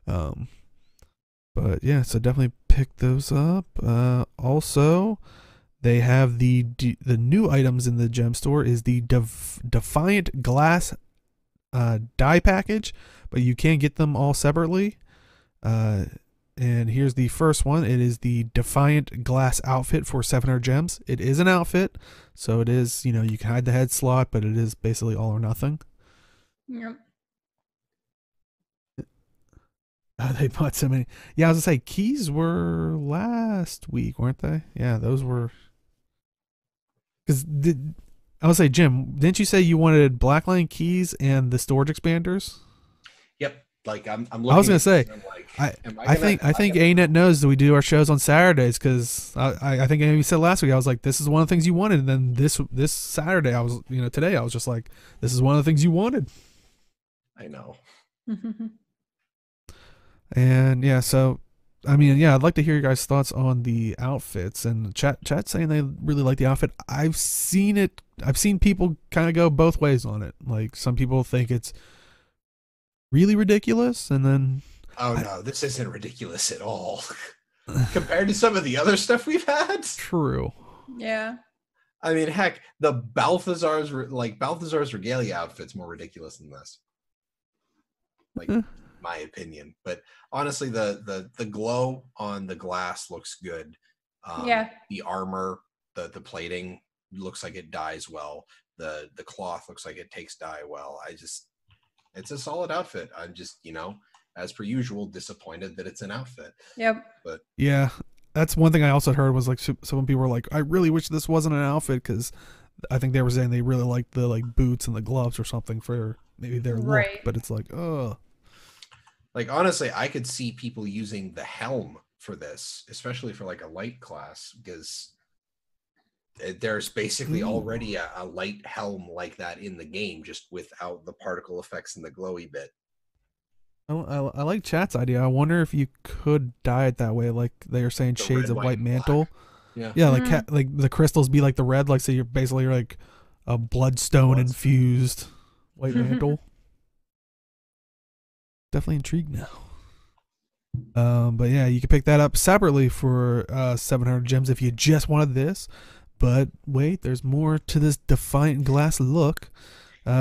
But yeah, so definitely pick those up. Also, they have the new items in the gem store is the Defiant Glass die package, but you can get them all separately. And here's the first one. It is the Defiant Glass outfit for 700 gems. It is an outfit, so it is, you can hide the head slot, but it is basically all or nothing. Yep. They bought so many. Yeah, I was gonna say keys were last week, weren't they? Yeah, those were. Because I would say, Jim, didn't you say you wanted Blackline keys and the storage expanders? Yep. Like I'm looking. I was gonna say, like, I think ANET knows that we do our shows on Saturdays because I think Amy said last week I was like, this is one of the things you wanted, and then this Saturday I was today I was just like, this is one of the things you wanted. I know. And yeah, so I mean, yeah, I'd like to hear your guys' thoughts on the outfits. And chat saying they really like the outfit. I've seen people kind of go both ways on it. Like some people think it's really ridiculous, and then no, this isn't ridiculous at all compared to some of the other stuff we've had. True. Yeah. I mean, heck, the Balthazar's regalia outfit's more ridiculous than this. Like, my opinion. But honestly, the glow on the glass looks good. Yeah. The armor, the plating looks like it dyes well. The cloth looks like it takes dye well. It's a solid outfit. I'm just, as per usual, disappointed that it's an outfit. Yep. But yeah, that's one thing I also heard was like some people were like, I really wish this wasn't an outfit because I think they were saying they really liked the boots and the gloves or something for maybe their look. But it's like, like honestly, I could see people using the helm for this, especially for like a light class, because there's basically already a light helm like that in the game, just without the particle effects and the glowy bit. I like chat's idea. I wonder if you could dye it that way, like they are saying, shades of white mantle. Yeah, like the crystals be like the red, like so you're basically like a bloodstone infused white mantle. Definitely intrigued now. But yeah, you can pick that up separately for 700 gems if you just wanted this. But wait, there's more to this Defiant Glass look. You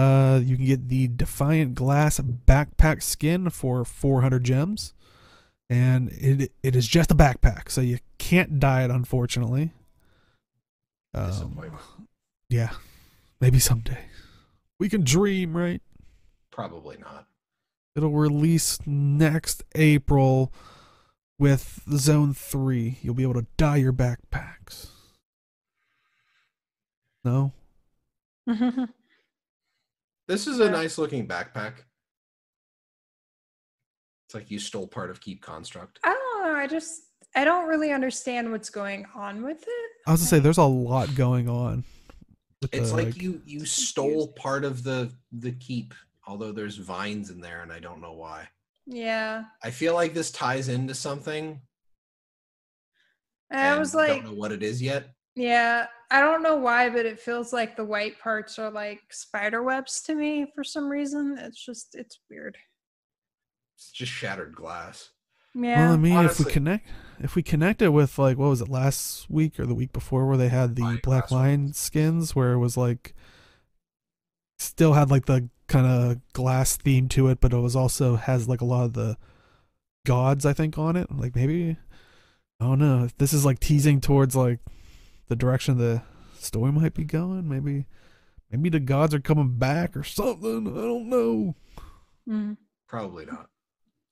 can get the Defiant Glass backpack skin for 400 gems. And it is just a backpack, so you can't dye it, unfortunately. Yeah, maybe someday. We can dream, right? Probably not. It'll release next April with Zone 3. You'll be able to dye your backpacks. No? This is a nice looking backpack. It's like you stole part of Keep Construct. I don't know. I don't really understand what's going on with it. I was gonna say there's a lot going on. It's like you stole part of the keep, although there's vines in there and I don't know why. Yeah. I feel like this ties into something. I was like, don't know what it is yet. Yeah, I don't know why, but it feels like the white parts are like spider webs to me for some reason. It's weird. It's just shattered glass. Yeah. Well, I mean, honestly, if we connect it with like, what was it, last week or the week before, where they had the Black Lion skins, where it was like still had like the kind of glass theme to it, but it was also has like a lot of the gods, I think, on it. Like maybe, I don't know. If this is like teasing towards like the direction the story might be going. Maybe the gods are coming back or something. I don't know. Probably not.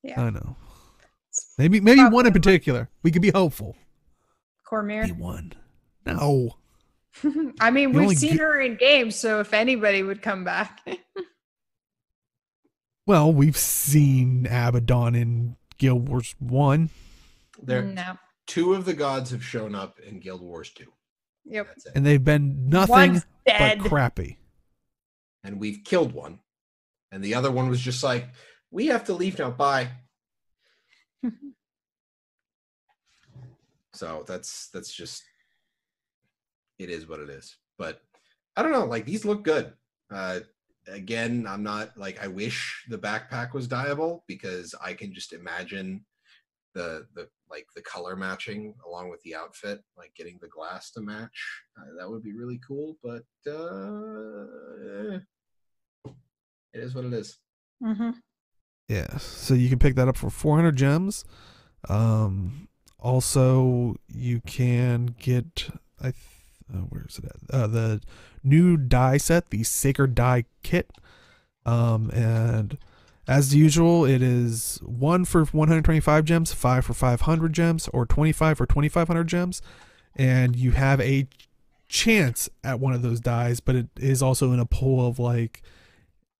Yeah. I know. Maybe one in particular. We could be hopeful. Cormyr. Be one. No. I mean, You we've only seen her in games, so if anybody would come back. Well, we've seen Abaddon in Guild Wars 1. No. 2 of the gods have shown up in Guild Wars 2. Yep. That's it. And they've been nothing One's but dead. crappy. And we've killed one. And the other one was just like, we have to leave now. Bye. So that's just, it is what it is. But I don't know, like these look good. Again, I'm not like, I wish the backpack was dyeable because I can just imagine the color matching along with the outfit, like getting the glass to match. That would be really cool, but it is what it is. Yeah, so you can pick that up for 400 gems. Also, you can get where is it at? The new die set, the Sacred Die Kit. And as usual, it is 1 for 125 gems, 5 for 500 gems, or 25 for 2500 gems. And you have a chance at one of those dies, but it is also in a pool of like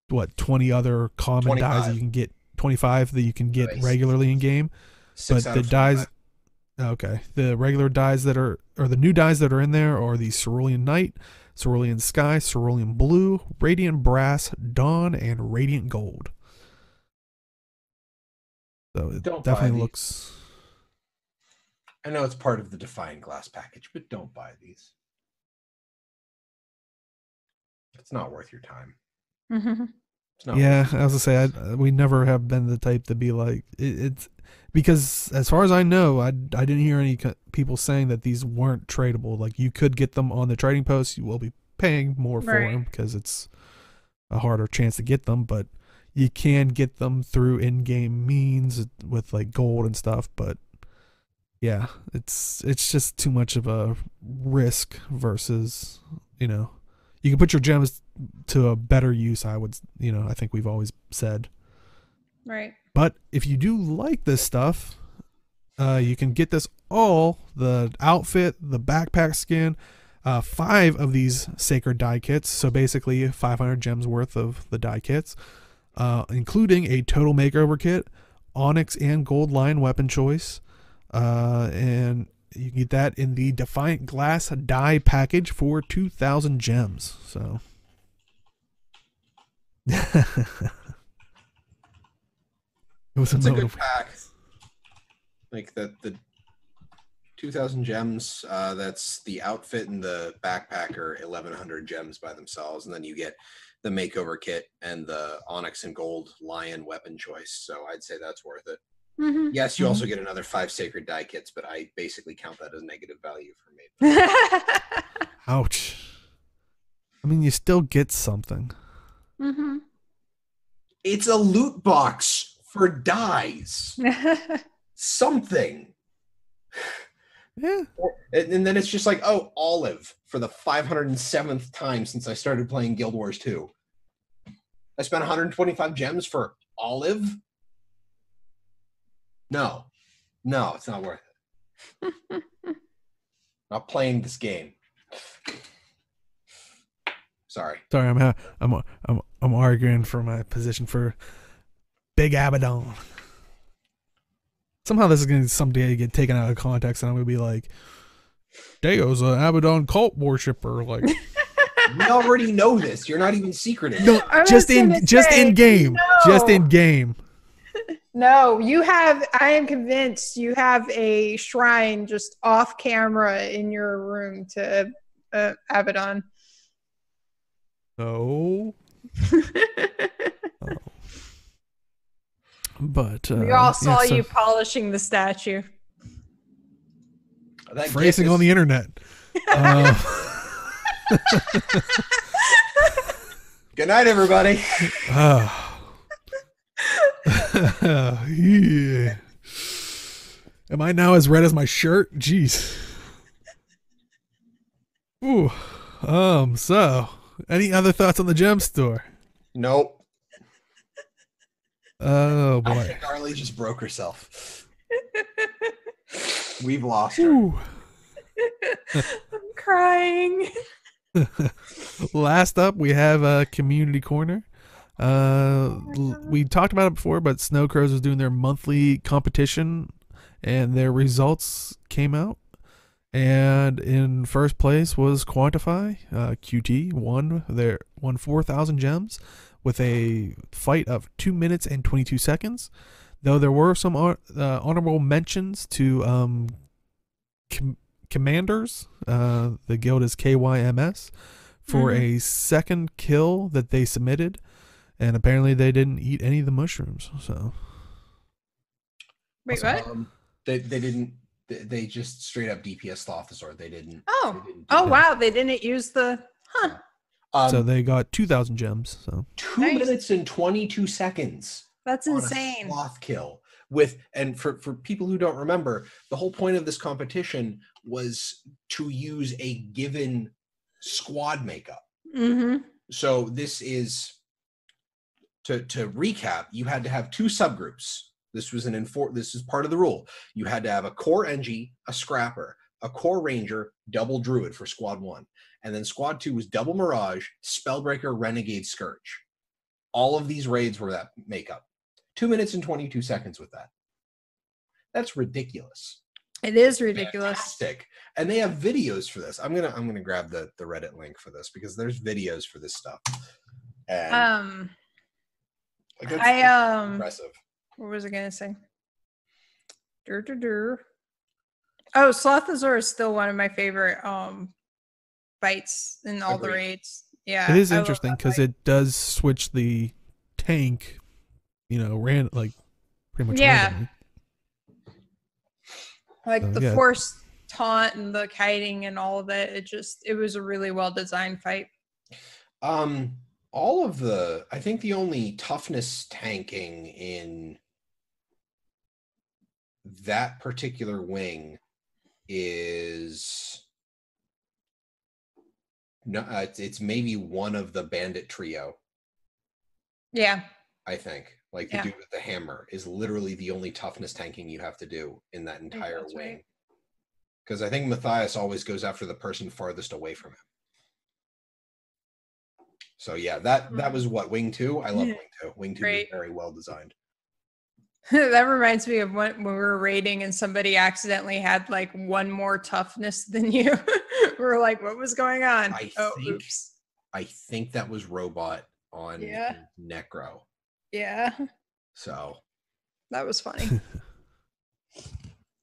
20 other common 25. dies that you can get, 25 that you can get Nice. regularly in game. But the dies, okay, the regular dies that are, or the new dies that are in there are the Cerulean Night, Cerulean Sky, Cerulean Blue, Radiant Brass, Dawn, and Radiant Gold. So it Don't definitely buy these. looks. I know it's part of the Defiant Glass package, but don't buy these. It's not worth your time. It's not Yeah, worth I was gonna say we never have been the type to be like it's because as far as I know, I didn't hear any people saying that these weren't tradable. Like you could get them on the trading post. You will be paying more for Right. them because it's a harder chance to get them, but you can get them through in-game means with like gold and stuff. But yeah, it's just too much of a risk versus, you know, you can put your gems to a better use. I think we've always said. Right. But if you do like this stuff, you can get this all, the outfit, the backpack skin, 5 of these Sacred Die Kits. So basically 500 gems worth of the die kits, including a total makeover kit, onyx and gold line weapon choice. And you can get that in the Defiant Glass die package for 2,000 gems. So it was It's a good pack. Like the 2,000 gems. That's the outfit and the backpack are 1,100 gems by themselves, and then you get the makeover kit and the onyx and gold lion weapon choice. So I'd say that's worth it. Yes, you also get another 5 sacred die kits, but I basically count that as negative value for me. Ouch. I mean, you still get something. It's a loot box for dies. Something. Yeah. And then it's just like, oh, olive for the 507th time since I started playing Guild Wars 2. I spent 125 gems for olive? No, it's not worth it. Not playing this game. Sorry, I'm arguing for my position for Big Abaddon. Somehow this is going to someday get taken out of context, and I'm going to be like, Deo's an Abaddon cult worshiper. Like, we already know this. You're not even secretive. no, just in game. No. Just in game. No, you have, I am convinced you have a shrine just off camera in your room to Abaddon. No. But We all saw you polishing the statue. That phrasing gif on the internet. Good night, everybody. Yeah. Am I now as red as my shirt? Jeez. Ooh. So, any other thoughts on the gem store? Nope. Oh I boy. think Arlie just broke herself. We've lost her. Ooh. I'm crying. Last up, we have a community corner. We talked about it before, but Snow Crows was doing their monthly competition, and their results came out. And in first place was Quantify. QT won 4,000 gems with a fight of 2 minutes and 22 seconds. Though there were some honorable mentions to Commanders. The guild is KYMS for a second kill that they submitted, and apparently they didn't eat any of the mushrooms. So Wait, what? They didn't. They just straight up DPS Thothosaur. They didn't. Oh, They didn't oh wow! They didn't use the so they got 2,000 gems. So 2 Nice. minutes and 22 seconds. That's on insane. A sloth kill with, and for people who don't remember, the whole point of this competition was to use a given squad makeup. Mm-hmm. So this is to recap. You had to have two subgroups. This was this is part of the rule. You had to have a core NG, a scrapper, a core ranger, double druid for squad 1, and then squad 2 was double mirage, spellbreaker, renegade, scourge. All of these raids were that makeup. 2 minutes and 22 seconds with that. That's ridiculous. It is ridiculous. Fantastic. And they have videos for this. I'm gonna grab the Reddit link for this because there's videos for this stuff. And like that's impressive. What was I gonna say? Oh, Slothosaur is still one of my favorite fights in all the raids. Yeah, it is interesting because it does switch the tank, ran like pretty much randomly. Like So, the yeah. force taunt and the kiting and all of it. It was a really well designed fight. I think the only toughness tanking in that particular wing is no, it's maybe one of the bandit trio. Yeah, I think like the dude with the hammer is literally the only toughness tanking you have to do in that entire wing. Because I think Matthias always goes after the person farthest away from him. So yeah, that was what, Wing 2? I love Wing 2. Wing 2 is very well designed. That reminds me of when we were raiding and somebody accidentally had like one more toughness than you. We were like, what was going on? Oops. I think that was Robot on Necro. Yeah. So that was funny.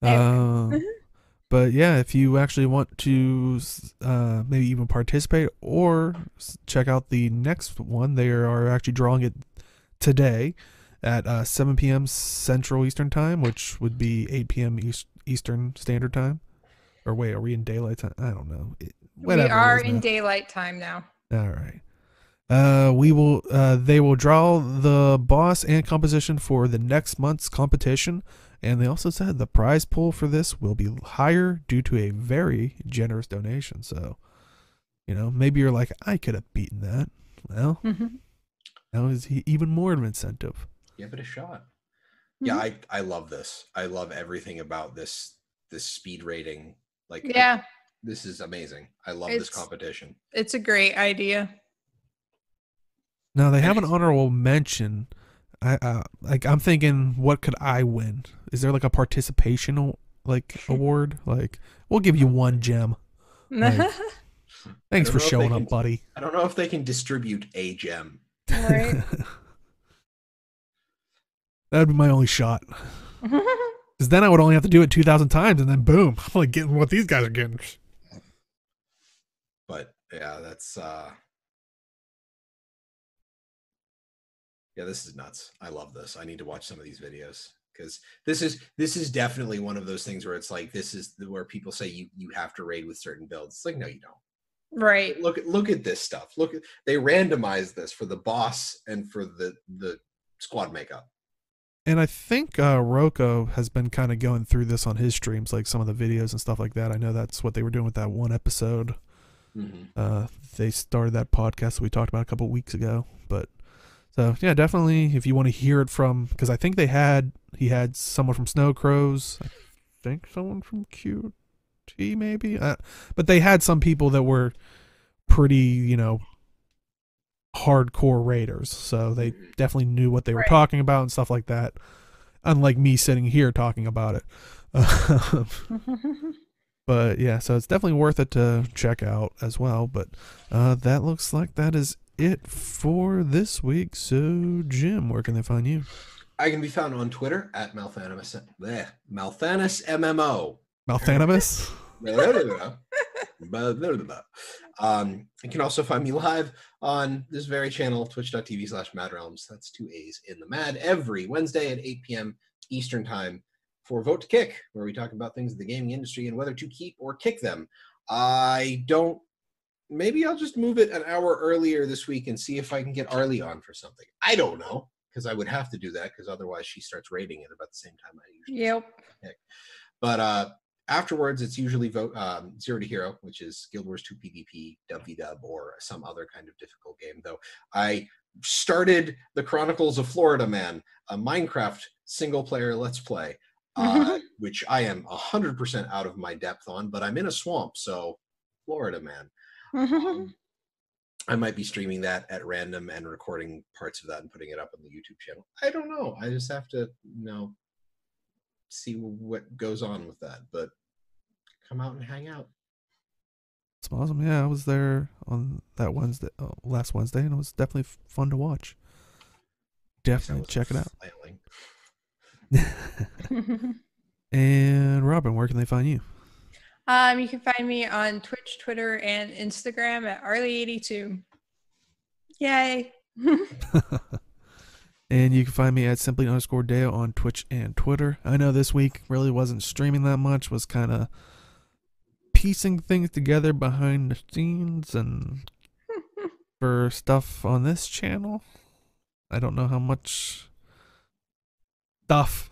But yeah, if you actually want to maybe even participate or check out the next one, they are actually drawing it today at 7 p.m. Central Eastern Time, which would be 8 p.m. Eastern Standard Time. Or wait, are we in daylight time? I don't know. We are in daylight time now. All right. They will draw the boss and composition for the next month's competition, and they also said the prize pool for this will be higher due to a very generous donation. So, maybe you're like, I could have beaten that. Well, now is even more of an incentive. Give it a shot. Yeah, I love this. I love everything about this speed rating. Like, this is amazing. I love this competition. It's a great idea. Now they have an honorable mention. I'm thinking, what could I win? Is there like a participation award? Like, we'll give you 1 gem. Like, thanks for showing up, buddy. I don't know if they can distribute a gem. Right. That'd be my only shot. Because then I would only have to do it 2,000 times, and then boom, I'm like getting what these guys are getting. But yeah, that's this is nuts. I love this. I need to watch some of these videos because this is definitely one of those things where it's like this is where people say you have to raid with certain builds. It's like, no, you don't. Right. Look at this stuff. They randomized this for the boss and for the squad makeup. And I think Rocco has been kind of going through this on his streams, like some of the videos and stuff like that. I know that's what they were doing with that one episode. Mm-hmm. They started that podcast that we talked about a couple weeks ago. But so yeah, definitely if you want to hear it from, because I think he had someone from Snow Crows, I think someone from QT maybe, but they had some people that were pretty, hardcore raiders, so they definitely knew what they were talking about and stuff like that, unlike me sitting here talking about it. But yeah, so it's definitely worth it to check out as well. But that looks like that is it for this week. So Jim, where can they find you? I can be found on Twitter at Malthanamus MMO. Malthanamus? You can also find me live on this very channel, twitch.tv/MAADrealms. That's 2 A's in the MAAD, every Wednesday at 8 p.m. Eastern Time for Vote to Kick, where we talk about things in the gaming industry and whether to keep or kick them. Maybe I'll just move it an hour earlier this week and see if I can get Arlie on for something. I don't know, because I would have to do that, because otherwise she starts rating it about the same time I usually pick. But afterwards, it's usually vote 0 to Hero, which is Guild Wars 2 PvP, WW, or some other kind of difficult game. Though I started the Chronicles of Florida Man, a Minecraft single-player Let's Play, which I am 100% out of my depth on, but I'm in a swamp, so Florida Man. I might be streaming that at random and recording parts of that and putting it up on the YouTube channel. I don't know. I just have to, see what goes on with that. But come out and hang out. It's awesome. Yeah, I was there on that Wednesday, last Wednesday, and it was definitely fun to watch. Definitely check it out. And Robin, where can they find you? You can find me on Twitch, Twitter, and Instagram at Arlie82. Yay! And you can find me at simply_Dale on Twitch and Twitter. I know this week really wasn't streaming that much, was kind of piecing things together behind the scenes and for stuff on this channel. I don't know how much stuff.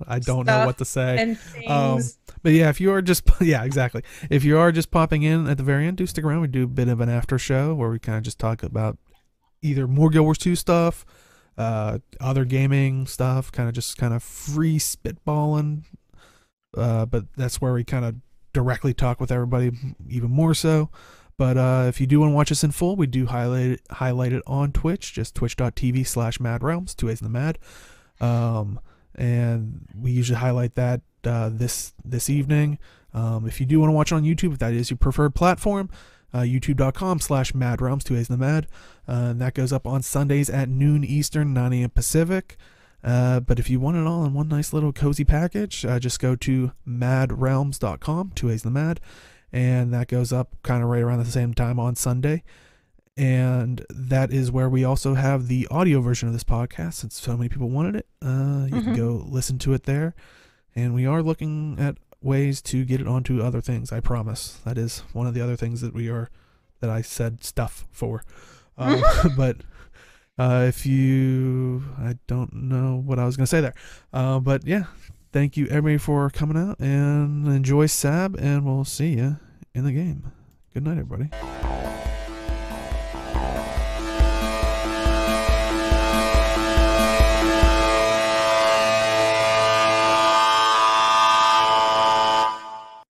I don't know what to say. And things. But yeah, if you are just exactly. If you are just popping in at the very end, do stick around. We do a bit of an after show where we kind of just talk about either more Guild Wars 2 stuff, other gaming stuff, kind of free spitballing. But that's where we kind of directly talk with everybody even more so. But if you do want to watch us in full, we do highlight it on Twitch, just twitch.tv/MAADrealms, 2 A's in the MAAD. And we usually highlight that this evening. If you do want to watch it on YouTube, if that is your preferred platform, youtube.com/MAADrealms, 2 A's in the MAAD. And that goes up on Sundays at noon Eastern, 9 a.m. Pacific. But if you want it all in one nice little cozy package, just go to MAADrealms.com, 2 A's in the MAAD. And that goes up kind of right around the same time on Sunday. And that is where we also have the audio version of this podcast, since so many people wanted it. You can go listen to it there. And we are looking at ways to get it onto other things, I promise. That is one of the other things that I said stuff for. But I don't know what I was going to say there. But yeah, thank you everybody for coming out, and enjoy SAB, and we'll see you in the game. Good night, everybody.